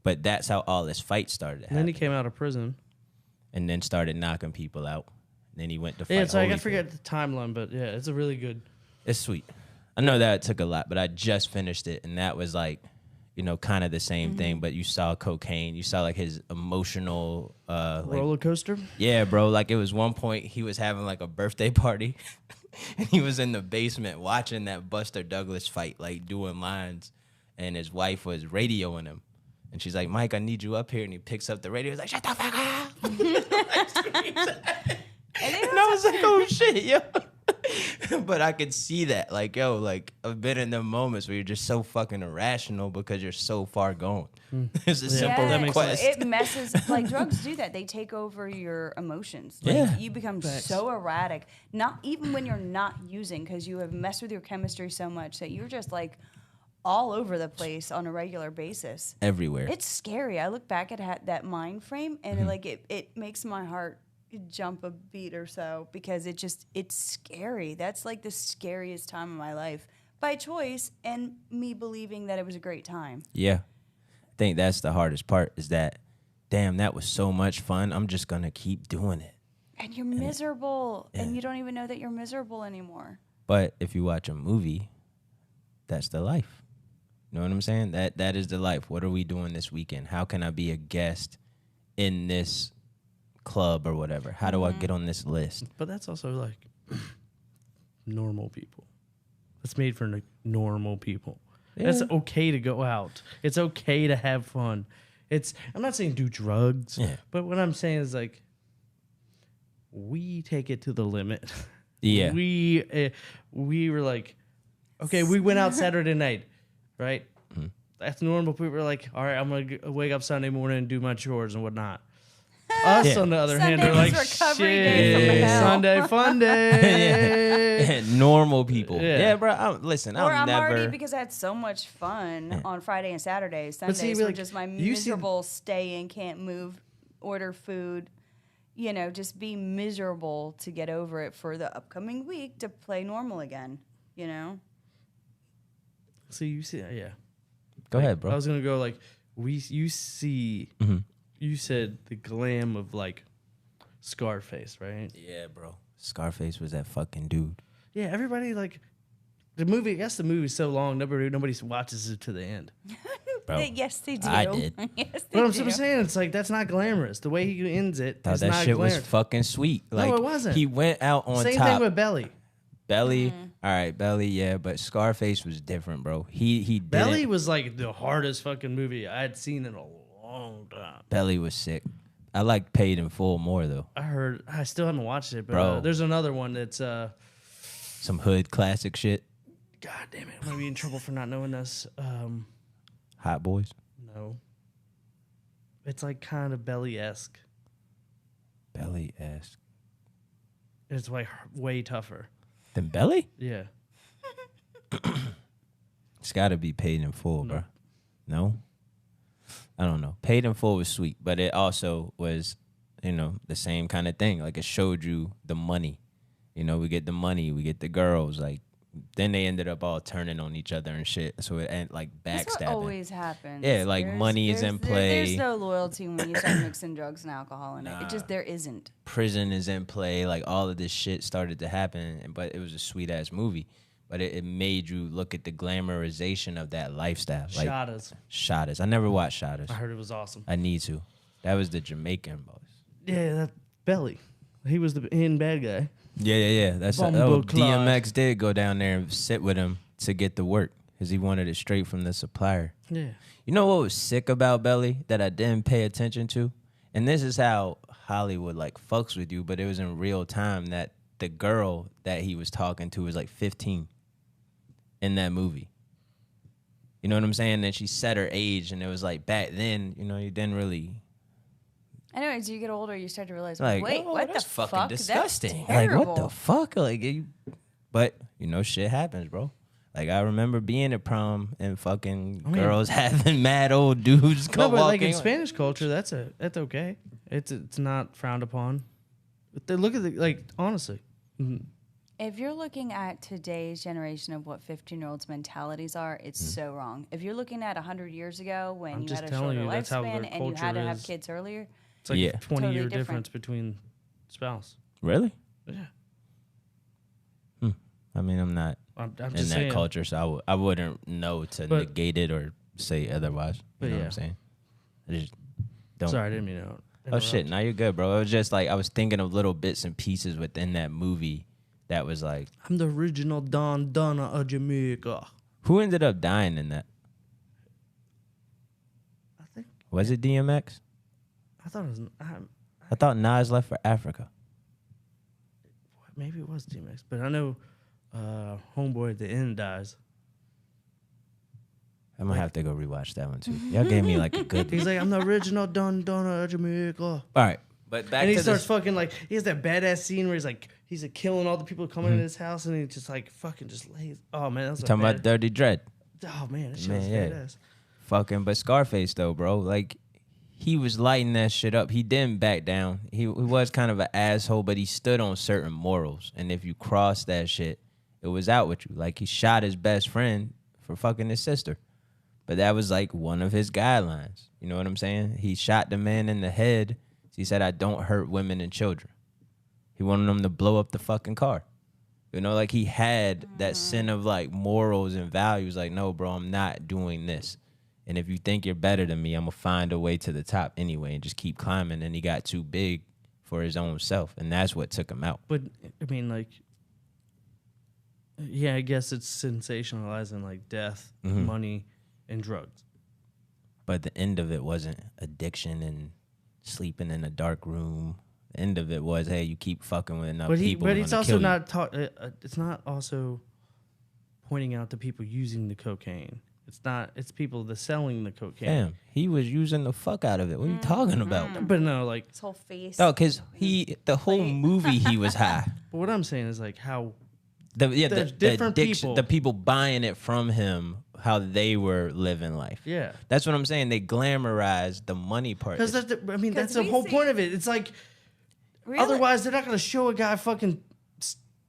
But that's how all this fight started. And then he came out of prison. And then started knocking people out. And then he went to fight. Yeah, so I gotta Holyfield. forget the timeline, but yeah, it's a really good. It's sweet. I know that it took a lot, but I just finished it. And that was, like, you know, kind of the same thing, but you saw cocaine. You saw, like, his emotional... roller coaster? Yeah, bro. Like, it was one point he was having, like, a birthday party. And he was in the basement watching that Buster Douglas fight, like, doing lines. And his wife was radioing him. And she's like, Mike, I need you up here. And he picks up the radio. He's like, shut the fuck up. And I was like, oh, shit, yo. But I could see that, like, yo, like, I've been in the moments where you're just so fucking irrational because you're so far gone. It's a simple request. It messes, like, drugs do that. They take over your emotions. Like, Yeah. you become so erratic, not even when you're not using, because you have messed with your chemistry so much that you're just, like, all over the place on a regular basis. Everywhere. It's scary. I look back at that mind frame, and it makes my heart jump a beat or so, because it's scary. That's like the scariest time of my life by choice, and me believing that it was a great time. Yeah. I think that's the hardest part, is that, damn, that was so much fun. I'm just going to keep doing it. And you're miserable, and you don't even know that you're miserable anymore. But if you watch a movie, that's the life. You know what I'm saying? That is the life. What are we doing this weekend? How can I be a guest in this club or whatever? How do I get on this list? But that's also like normal people. It's made for normal people. Yeah. It's okay to go out. It's okay to have fun. I'm not saying do drugs, but what I'm saying is, like, we take it to the limit. Yeah. We were like, okay, we went out Saturday night, right? Mm-hmm. That's normal. People were like, all right, I'm going to wake up Sunday morning and do my chores and whatnot. Us, on the other hand, are like, shit, Sunday fun day. Normal people. Yeah, bro. Listen, I'm already, because I had so much fun on Friday and Saturday. Sundays were just my miserable stay in, can't move, order food, you know, just be miserable to get over it for the upcoming week to play normal again, you know? So you see, yeah. Go ahead, bro. I was going to go, like, you see... Mm-hmm. You said the glam of, like, Scarface, right? Yeah, bro. Scarface was that fucking dude. Yeah, everybody, like, the movie, I guess the movie's so long, nobody watches it to the end. Bro, yes, they do. I did. Yes, but I'm saying, it's like, that's not glamorous. The way he ends it is not that shit glamorous. was fucking sweet. Like, no, it wasn't. He went out on Same top. thing with Belly. Belly, all right, Belly, yeah, but Scarface was different, bro. He Belly was, like, the hardest fucking movie I had seen in a long time. Belly was sick. I like Paid in Full more, though. I still haven't watched it, but Bro. There's another one that's Some hood classic shit. God damn it! I'm gonna be in trouble for not knowing this. Hot Boys. No. It's like kind of Belly-esque. Belly-esque. It's like way tougher. Than Belly? Yeah. It's got to be Paid in Full, No. bro. No? I don't know. Paid in Full was sweet, but it also was, the same kind of thing. Like, it showed you the money. We get the money, we get the girls. Like, then they ended up all turning on each other and shit. So it ended like backstabbing. That's what always happens. Yeah, like money is in play. There's no loyalty when you start mixing drugs and alcohol in it. It just, there isn't. Prison is in play. Like, all of this shit started to happen. But it was a sweet ass movie. But it made you look at the glamorization of that lifestyle. Like Shotters. I never watched Shotters. I heard it was awesome. I need to. That was the Jamaican boss. Yeah, that Belly. He was the in bad guy. Yeah. That's Bumble Clyde. DMX did go down there and sit with him to get the work because he wanted it straight from the supplier. Yeah. You know what was sick about Belly that I didn't pay attention to? And this is how Hollywood like fucks with you, but it was in real time that the girl that he was talking to was like 15 in that movie. You know what I'm saying? And she said her age, and it was like back then, you didn't really. Anyways, you get older, you start to realize, Like, wait, what that's the fucking fuck? disgusting. That's Like, terrible. what the fuck? Like, but shit happens, bro. Like, I remember being at prom and fucking girls having mad old dudes go No, but like walking. in Spanish culture, that's okay. It's not frowned upon. But they look at honestly. Mm-hmm. If you're looking at today's generation of what 15-year-olds' mentalities are, it's so wrong. If you're looking at 100 years ago when I'm you just had a telling shorter you, that's how lifespan their and you had to culture have is. kids earlier, It's like a 20-year Totally different. difference between spouse. Really? Yeah. I mean, I'm not I'm in just that saying. culture, so I wouldn't know to But- negate it or say otherwise. You But know what yeah. I'm saying? I just don't. Sorry, I didn't mean to. Oh shit! Now you're good, bro. It was just like I was thinking of little bits and pieces within that movie that was like, I'm the original Don Donna of Jamaica. who ended up dying in that? I think. Was it DMX? I thought it was. I thought Nas left for Africa. Maybe it was DMX, but I know Homeboy at the end dies. I'm gonna have to go rewatch that one too. Y'all gave me like a good. He's like, I'm the original Don Donna of Jamaica. All right, but back And he to starts this. fucking like, he has that badass scene where he's killing all the people coming in his house, and he just like fucking just lays. Oh man, that's Talking about Dirty Dread. Oh man, that shit Man, was yeah. badass. Fucking, but Scarface though, bro. Like, he was lighting that shit up. He didn't back down. He was kind of an asshole, but he stood on certain morals. And if you crossed that shit, it was out with you. Like, he shot his best friend for fucking his sister. But that was like one of his guidelines. You know what I'm saying? He shot the man in the head. He said, I don't hurt women and children. He wanted them to blow up the fucking car. Like, he had that sin of like morals and values. Like, no, bro, I'm not doing this. And if you think you're better than me, I'm going to find a way to the top anyway and just keep climbing. And he got too big for his own self. And that's what took him out. But I mean, like, yeah, I guess it's sensationalizing like death, money, and drugs. But the end of it wasn't addiction and sleeping in a dark room. The end of it was, hey, you keep fucking with enough people. But it's gonna also kill you. not. It's not also pointing out the people using the cocaine. It's not. It's people that selling the cocaine. Damn, he was using the fuck out of it. What are you talking about? But no, like. his whole face. No, because the whole movie he was high. But what I'm saying is like how. The There's different addiction, people. the people buying it from him, how they were living life. Yeah. That's what I'm saying. They glamorized the money part. Because that's that's the we whole see- point of it. It's like Really? otherwise they're not going to show a guy fucking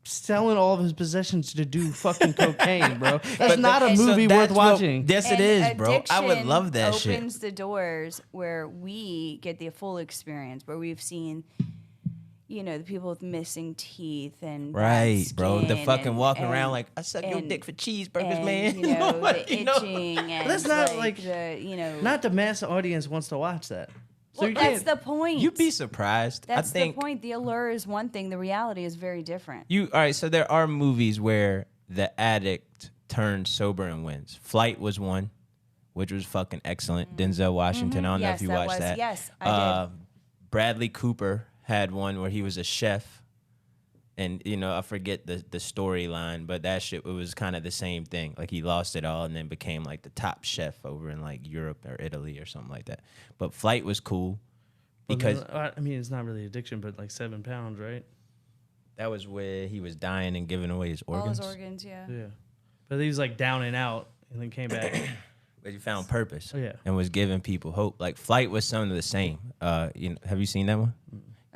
selling all of his possessions to do fucking cocaine, bro. That's not a movie worth watching. Yes, it And is, bro. I would addiction love that shit. opens the doors where we get the full experience, where we've seen, the people with missing teeth and bad Right, bro. The skin fucking and- walking and- around like, I suck your and- dick for cheeseburgers, and, man. the You know? itching and that's not like the Not the mass audience wants to watch that. So well, you that's can't. the point. You'd be surprised. That's I think the point. The allure is one thing. The reality is very different. all right, so there are movies where the addict turns sober and wins. Flight was one, which was fucking excellent. Denzel Washington. I don't know Yes, if you that watched was- that. yes, I Bradley Cooper had one where he was a chef. And, you know, I forget the storyline, but that shit, it was kind of the same thing. Like, he lost it all and then became, like, the top chef over in, like, Europe or Italy or something like that. But Flight was cool because... I mean, it's not really addiction, but, like, 7 pounds, right? That was where he was dying and giving away his All organs. his organs, yeah. Yeah. But he was, like, down and out and then came back. But he found purpose. Oh, yeah. And was giving people hope. Like, Flight was some of the same. You know, have you seen that one?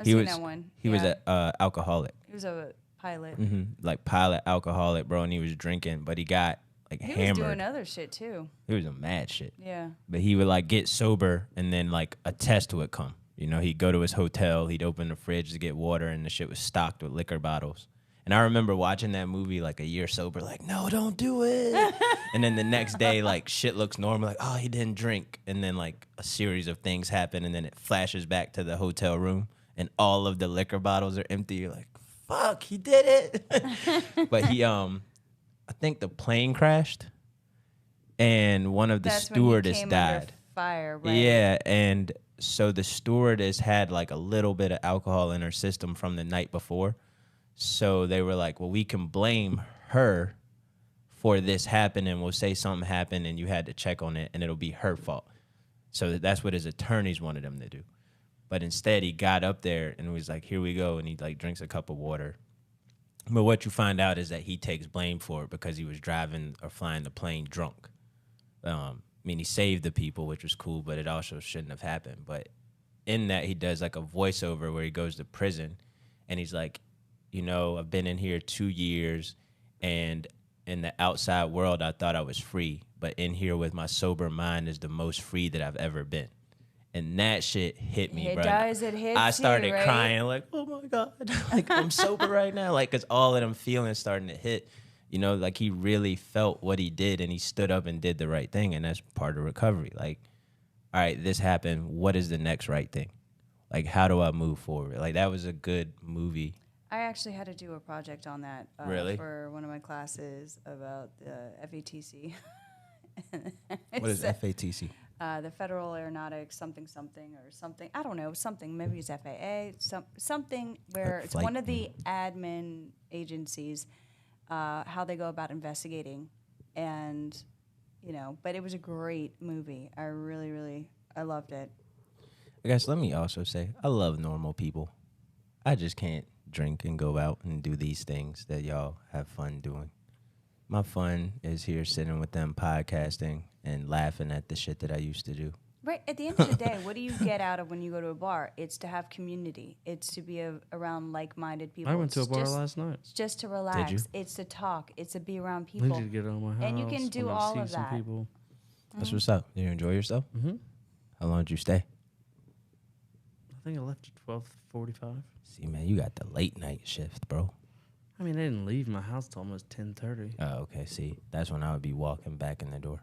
I've seen that one. He was an alcoholic. He was a pilot. Like, pilot alcoholic, bro, and he was drinking, but he got, like, hammered. He was doing other shit, too. He was a mad shit. Yeah. But he would, like, get sober, and then, like, a test would come. You know, he'd go to his hotel, he'd open the fridge to get water, and the shit was stocked with liquor bottles. And I remember watching that movie, like, a year sober, like, no, don't do it. And then the next day, like, shit looks normal, like, oh, he didn't drink. And then, like, a series of things happen, and then it flashes back to the hotel room, and all of the liquor bottles are empty. You're like, fuck, he did it. But he, I think the plane crashed, and one of the stewardess died. Under fire, right? Yeah, and so the stewardess had, like, a little bit of alcohol in her system from the night before. So they were like, well, we can blame her for this happening. We'll say something happened and you had to check on it and it'll be her fault. So that's what his attorneys wanted him to do. But instead he got up there and was like, here we go. And he, like, drinks a cup of water. But what you find out is that he takes blame for it because he was driving or flying the plane drunk. I mean, he saved the people, which was cool, but it also shouldn't have happened. But in that, he does, like, a voiceover where he goes to prison and he's like, you know, I've been in here 2 years, and in the outside world, I thought I was free. But in here with my sober mind is the most free that I've ever been. And that shit hit me, bro. It does. It hits I started you, right? crying, like, oh, my God. Like, I'm sober right now. Like, because all of them feelings starting to hit. You know, like, he really felt what he did, and he stood up and did the right thing, and that's part of recovery. Like, all right, this happened. What is the next right thing? Like, how do I move forward? Like, that was a good movie. I actually had to do a project on that Really? for one of my classes about the FATC. What is FATC? The Federal Aeronautics something or something. I don't know, something. Maybe it's FAA, something where it's one of the admin agencies, how they go about investigating. And, you know, but it was a great movie. I really, I loved it. I guess let me also say, I love normal people. I just can't drink and go out and do these things that y'all have fun doing. My fun is here sitting with them podcasting and laughing at the shit that I used to do. Right. At the end of the day, what do you get out of when you go to a bar? It's to have community. It's to be around like-minded people. I went to a bar last night. It's just to relax. Did you? It's to talk. It's to be around I people. need to get out of my house. And you can do and all see of some that. People. That's what's up. Did you enjoy yourself? Mm-hmm. How long did you stay? I think I left at 12:45. See, man, you got the late night shift, bro. I mean, I didn't leave my house till almost 10:30. Oh, okay. See, that's when I would be walking back in the door.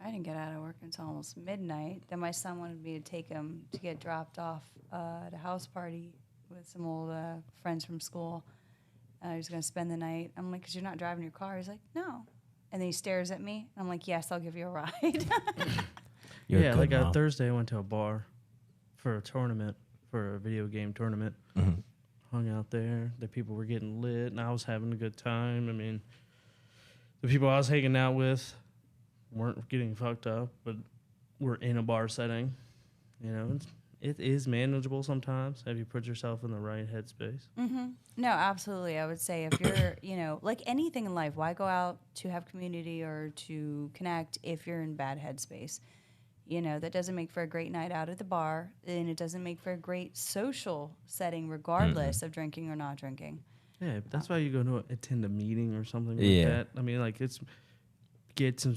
I didn't get out of work until almost midnight. Then my son wanted me to take him to get dropped off at a house party with some old friends from school. He was going to spend the night. I'm like, because you're not driving your car. He's like, no. And then he stares at me. I'm like, yes, I'll give you a ride. Yeah, like on Thursday, I went to a bar for a tournament, for a video game tournament. Mm-hmm. Hung out there. The people were getting lit, and I was having a good time. I mean, the people I was hanging out with weren't getting fucked up, but we're in a bar setting. You know, it is manageable sometimes if you put yourself in the right headspace. Mm-hmm. No, absolutely. I would say if you're, you know, like anything in life, why go out to have community or to connect if you're in bad headspace? You know, that doesn't make for a great night out at the bar, and it doesn't make for a great social setting regardless of drinking or not drinking. Yeah, that's why you go to attend a meeting or something like Yeah. that. I mean, like, it's get some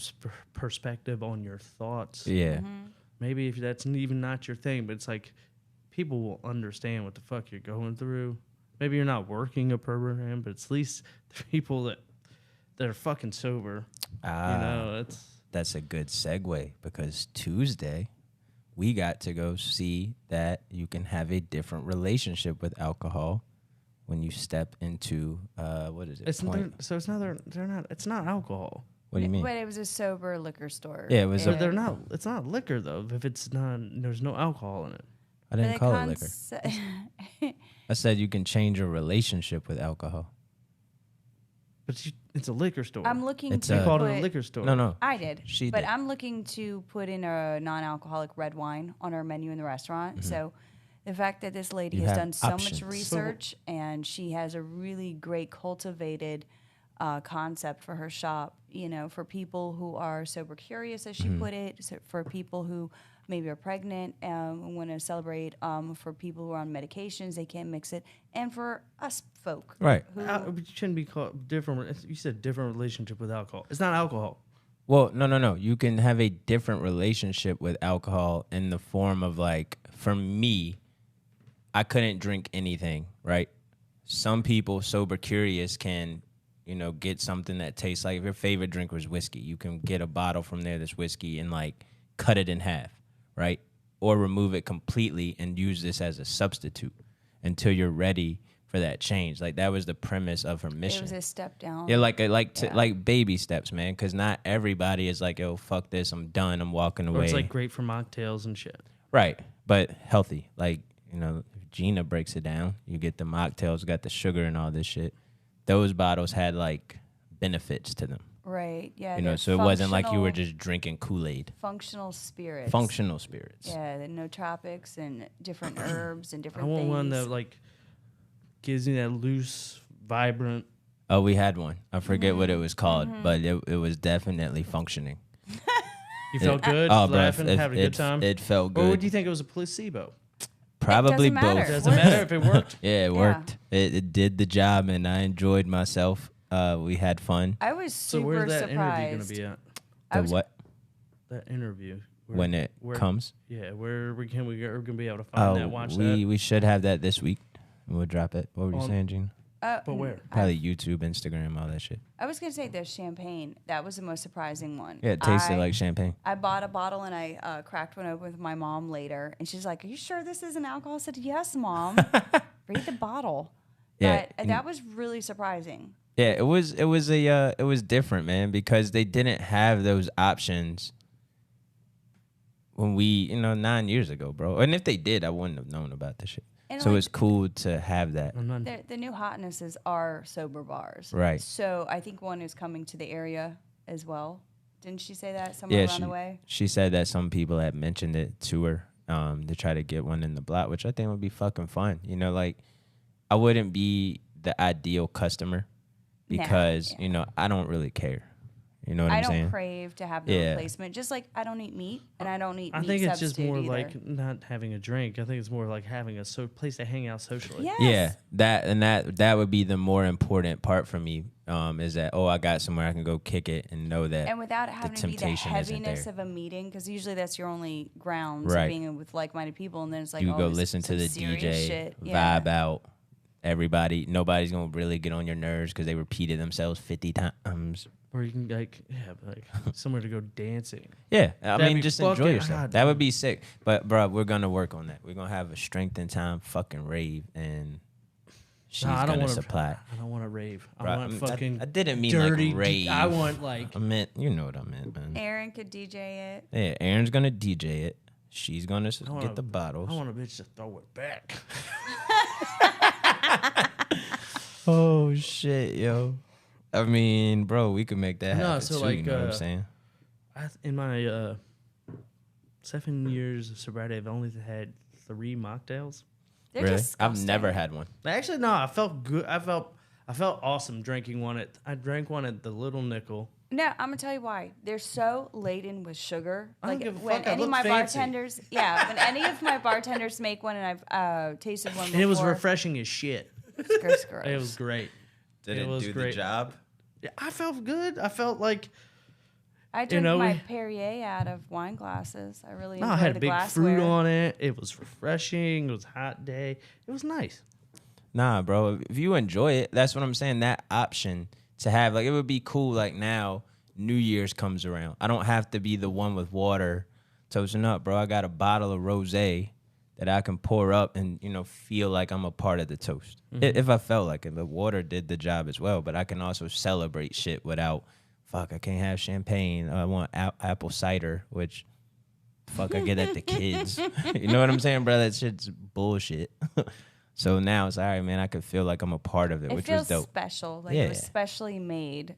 perspective on your thoughts. Yeah. Mm-hmm. Maybe if that's even not your thing, but it's like people will understand what the fuck you're going through. Maybe you're not working a program, but it's at least the people that are fucking sober. You know, That's a good segue because Tuesday we got to go see that you can have a different relationship with alcohol when you step into what is it? It's not alcohol. What do you mean? But it was a sober liquor store. Yeah, it was. But it's not liquor though. If it's not, there's no alcohol in it. I didn't call it liquor. I said you can change your relationship with alcohol. But it's a liquor store. I'm looking It's to You called it a put- liquor store. No. I did. She but did. I'm looking to put in a non-alcoholic red wine on our menu in the restaurant. So the fact that this lady You has have done so options. much research and she has a really great cultivated concept for her shop, you know, for people who are sober curious, as she put it, so for people who maybe are pregnant and want to celebrate, for people who are on medications, they can't mix it, and for us folk. Right. Who, But you shouldn't be called different. You said different relationship with alcohol. It's not alcohol. Well, no. You can have a different relationship with alcohol in the form of like, for me, I couldn't drink anything, right? Some people, sober curious, can, you know, get something that tastes like, if your favorite drink was whiskey, you can get a bottle from there that's whiskey and like cut it in half, right? Or remove it completely and use this as a substitute until you're ready for that change. Like that was the premise of her mission. it was a step down. Yeah, like baby steps, man. Because not everybody is like, "Yo, fuck this, I'm done, I'm walking Or away." it's like great for mocktails and shit. Right, but healthy. Like, you know, if Gina breaks it down, you get the mocktails, got the sugar and all this shit. Those bottles had like benefits to them, Right. Yeah. you know. they're So it wasn't like you were functional- just drinking Kool-Aid. functional spirits. Functional spirits. Yeah, the nootropics and different herbs and I different want things. one that like gives me that loose, vibrant. Oh, we had one. I forget what it was called, but it was definitely functioning. You felt good, Oh, bro, laughing, having a good time. It felt Or good. would you think it was a placebo? Probably It doesn't matter. both. Doesn't matter if it worked. Yeah, it worked. It did the job, and I enjoyed myself. We had fun. I was So super where's that surprised. interview going to be at? I The was- what? That interview. Where- When it where- comes? Yeah, where we can we are going to be able to find that, watch that. we should have that this week. We'll drop it. What were you On- saying, Gene? But where? Probably YouTube, Instagram, all that shit. I was gonna say the champagne. That was the most surprising one. Yeah, it tasted I- like champagne. I bought a bottle and I cracked one open with my mom later, and she's like, "Are you sure this isn't alcohol?" I said, "Yes, Mom." Read the bottle. Yeah, But that was really surprising. Yeah, it was different, man, because they didn't have those options when we, 9 years ago, bro. And if they did, I wouldn't have known about this shit. And So like, it's cool to have that. I'm not, the new hotnesses are sober bars, Right. So I think one is coming to the area as well. Didn't she say that somewhere Yeah, around the way? she said that some people had mentioned it to her to try to get one in the block, which I think would be fucking fun. Like I wouldn't be the ideal customer because, I don't really care. You know what I I'm don't saying? crave to have the Yeah. replacement. Just like I don't eat meat and I don't eat I meat think it's just substitute more either. like not having a drink. I think it's more like having a place to hang out socially. Yes. Yeah, that would be the more important part for me. Is that I got somewhere I can go kick it and know that And without having to be the temptation isn't heaviness there. of a meeting, because usually that's your only grounds Right. of being with like-minded people, and then it's like you go this- listen to some the serious DJ, shit. Yeah. vibe out. Nobody's gonna really get on your nerves because they repeated themselves 50 times. Or you can somewhere to go dancing. Yeah, I That'd mean, be just enjoy fucking yourself. hot, That would dude. be sick. But bro, we're gonna work on that. We're gonna have a strength and time fucking rave, and she's Nah, I don't gonna want supply. I don't want to rave. I Bro, want I fucking. I didn't mean dirty. like rave. I want like. I meant, you know what I meant, man. Aaron could DJ it. Yeah, Aaron's gonna DJ it. She's gonna I wanna- get the bottles. I want a bitch to throw it back. Oh shit, yo. I mean, bro, we could make that No, happen so, too. You like, know what I'm saying? In my 7 years of sobriety, I've only had 3 mocktails. They're Really? disgusting. I've never had one. Actually, no, I felt good. I felt awesome drinking one. I drank one at the Little Nickel. No, I'm gonna tell you why. They're so laden with sugar. I don't Like give a when fuck, I any of look my fancy. bartenders, when any of my bartenders make one, and I've tasted one before, And it was refreshing as shit. It's gross, gross. It was great. Did it was great. job? Yeah, I felt good. I felt like I drank know, my we- Perrier out of wine glasses. I really no, enjoy I had the big glassware. fruit on it. It was refreshing. It was a hot day. It was nice. Nah, bro. If you enjoy it, that's what I'm saying. That option to have, like, it would be cool. Like now, New Year's comes around. I don't have to be the one with water toasting up, bro. I got a bottle of rosé that I can pour up and feel like I'm a part of the toast. If I felt like it, the water did the job as well. But I can also celebrate shit without. Fuck, I can't have champagne. I want apple cider, which. Fuck, I get at the kids. You know what I'm saying, bro? That shit's bullshit. So now it's all right, man. I could feel like I'm a part of it, which was feels dope. special. Like it was specially made,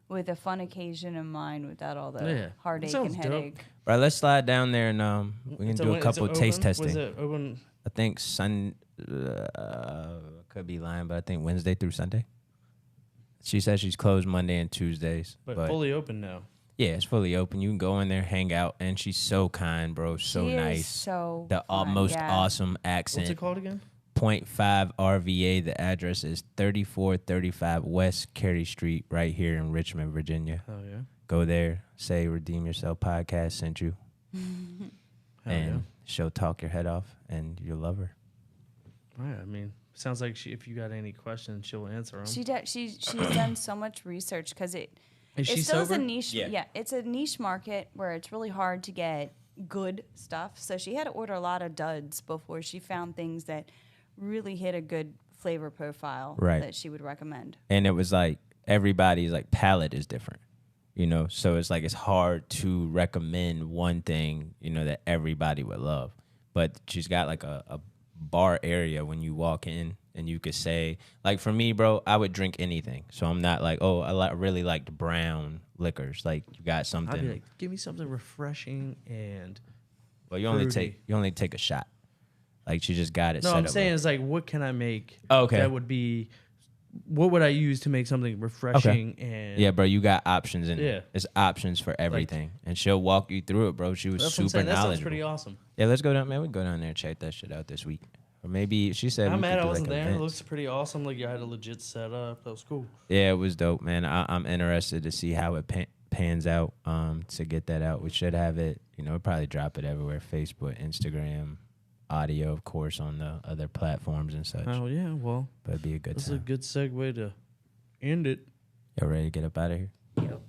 with a fun occasion in mind, without all the heartache and sounds dope. headache. Right, let's slide down there and we can do a couple taste testing. Was it open? I think could be lying, but I think Wednesday through Sunday. She says she's closed Monday and Tuesdays. But fully open now. Yeah, it's fully open. You can go in there, hang out, and she's so kind, bro. So She nice. is so the fun, most yeah. awesome accent. What's it called again? 0.5 RVA. The address is 3435 West Carey Street, right here in Richmond, Virginia. Oh yeah. Go there, say Redeem Yourself Podcast sent you, and she'll talk your head off, and you'll love her. Right. I mean, sounds like if you got any questions, she'll answer them. She's done so much research because Is she still is sober? a niche. Yeah, it's a niche market where it's really hard to get good stuff. So she had to order a lot of duds before she found things that really hit a good flavor profile that she would recommend. And it was like everybody's like palate is different, so it's like it's hard to recommend one thing, that everybody would love. But she's got like a bar area when you walk in, and you could say, like for me, bro, I would drink anything. So I'm not like, oh, I really liked brown liquors. Like you got something. I'd be like, give me something refreshing and. Well, you only take a shot. Like she just got it. No, set I'm up saying it's like, what can I make? Oh, okay. That would be. What would I use to make something refreshing and? Yeah, bro, you got options in Yeah. there. It's options for everything, and she'll walk you through it, bro. She was That's what I'm super saying. That knowledgeable. sounds pretty awesome. Yeah, let's go down, man. We can go down there and check that shit out this week, or maybe she said. I'm we mad could I do, wasn't like, there. It events. looks pretty awesome. Like you had a legit setup. That was cool. Yeah, it was dope, man. I'm interested to see how it pans out. To get that out, we should have it. We'll probably drop it everywhere: Facebook, Instagram, audio, of course, on the other platforms and such. Oh yeah, well, But it'd be a good this is time. a good segue to end it. Y'all ready to get up out of here? Yep.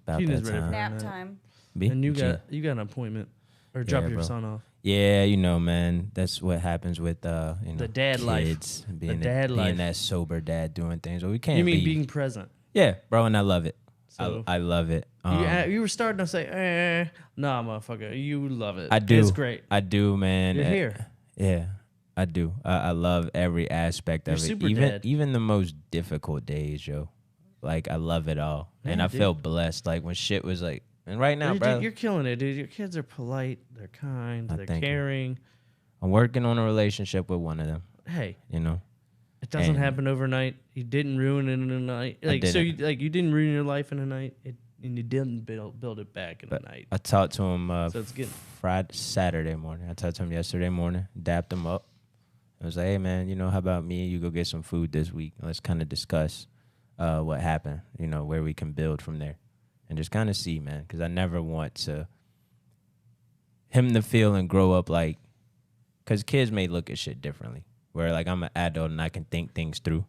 About Tina's that ready for time. Nap time. B? And you Gina? got an appointment or drop your bro. son off. Yeah, man. That's what happens with the dad life. kids, being dad life. being that sober dad doing things. Well, we can't. You mean be, being present? Yeah, bro, and I love it. So- I love it. You were starting to say, nah, motherfucker, you love it. I do. It's great. I do, man. You're here. Yeah, I do. I love every aspect You're of it. super even dad. even the most difficult days, yo. Like I love it all, and Yeah, I dude. feel blessed. Like when shit was like, and right now, bro, You're killing it, dude. Your kids are polite. They're kind. They're thank you. caring. I'm working on a relationship with one of them. Hey, It it doesn't And- happen overnight. You didn't ruin it in a night. Like so, didn't. you didn't ruin your life in a night, and you didn't build it back in a night. I talked to him So it's good. Saturday morning. I talked to him yesterday morning, dapped him up. I was like, hey, man, how about me and you go get some food this week? Let's kind of discuss what happened, where we can build from there. And just kind of see, man, because I never want him to feel and grow up like, because kids may look at shit differently, where like I'm an adult and I can think things through.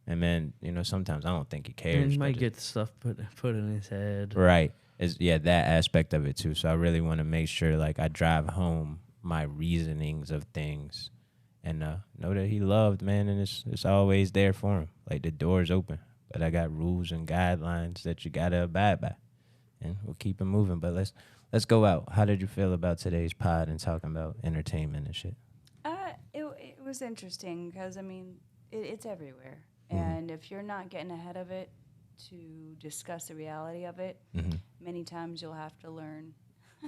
And man, sometimes I don't think he cares. And he but might get stuff put in his head. Right. That aspect of it too. So I really want to make sure like I drive home my reasonings of things and know that he loved, man, and it's always there for him. Like the door's open. But I got rules and guidelines that you gotta abide by. And we'll keep it moving. But let's go out. How did you feel about today's pod and talking about entertainment and shit? It was interesting because it's everywhere, Mm-hmm. and if you're not getting ahead of it to discuss the reality of it, Mm-hmm. many times you'll have to learn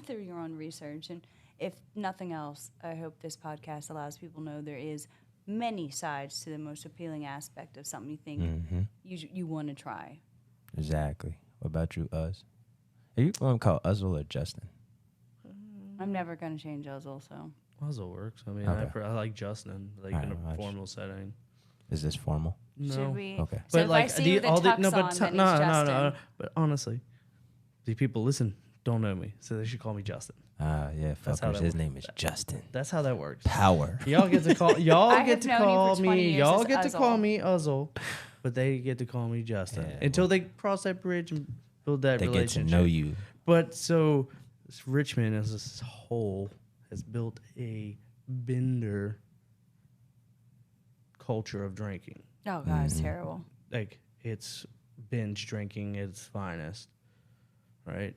through your own research. And if nothing else, I hope this podcast allows people to know there is many sides to the most appealing aspect of something you think Mm-hmm. you want to try. Exactly. What about you, Uz? Are you going to call Uzzle or Justin? I'm never going to change Uzzle, so. Puzzle works. I mean, Okay. I like Justin, like Alright, in a watch. formal setting. Is this formal? No. Should we? Okay. So But if like I see you with a tux on, then no, it's no, Justin. no. But honestly, the people listen don't know me, so they should call me Justin. Yeah, That's how fuckers. that His works. name is Justin. That's how that works. Power. Y'all get to call. I Y'all have get to known you call for 20 me. years Y'all as get to call Uzzle. me Uzzle, but they get to call me Justin Yeah, until they cross that bridge and build that They get to relationship. know you. But so Richmond as a whole has built a bender culture of drinking. Oh, God, it's terrible. Like it's binge drinking at its finest, right?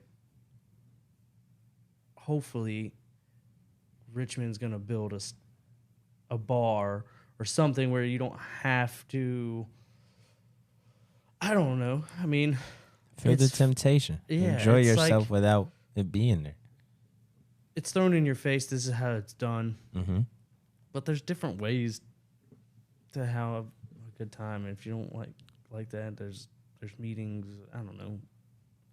Hopefully, Richmond's gonna build a a bar or something where you don't have to. I don't know. I mean, feel the temptation. Yeah, Enjoy it's yourself like, without it being there. it's thrown in your face. This is how it's done. Mm-hmm. But there's different ways to have a good time. If you don't like that, there's meetings. I don't know.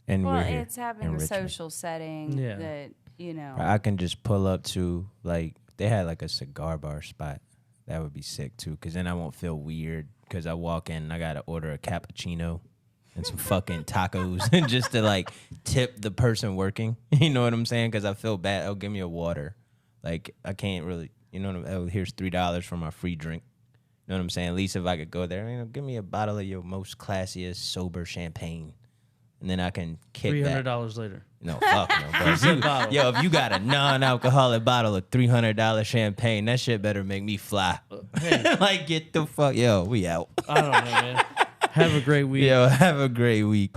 And Well, we're here it's having in a Richmond. social setting Yeah. that, you know. I can just pull up to, like, they had like a cigar bar spot. That would be sick too, because then I won't feel weird because I walk in and I got to order a cappuccino and some fucking tacos just to like tip the person working. You know what I'm saying? Because I feel bad. Oh, give me a water. Like, I can't really, you know what I'm, oh, here's $3 for my free drink. You know what I'm saying? At least if I could go there, you know, give me a bottle of your most classiest sober champagne. And then I can kick that. $300 later. No, fuck no, bro. If you got a non-alcoholic bottle of $300 champagne, that shit better make me fly. Hey. Like, get the fuck, yo, we out. I don't know, man. Have a great week. Yo, have a great week.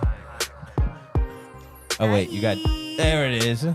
Oh wait, you got, there it is.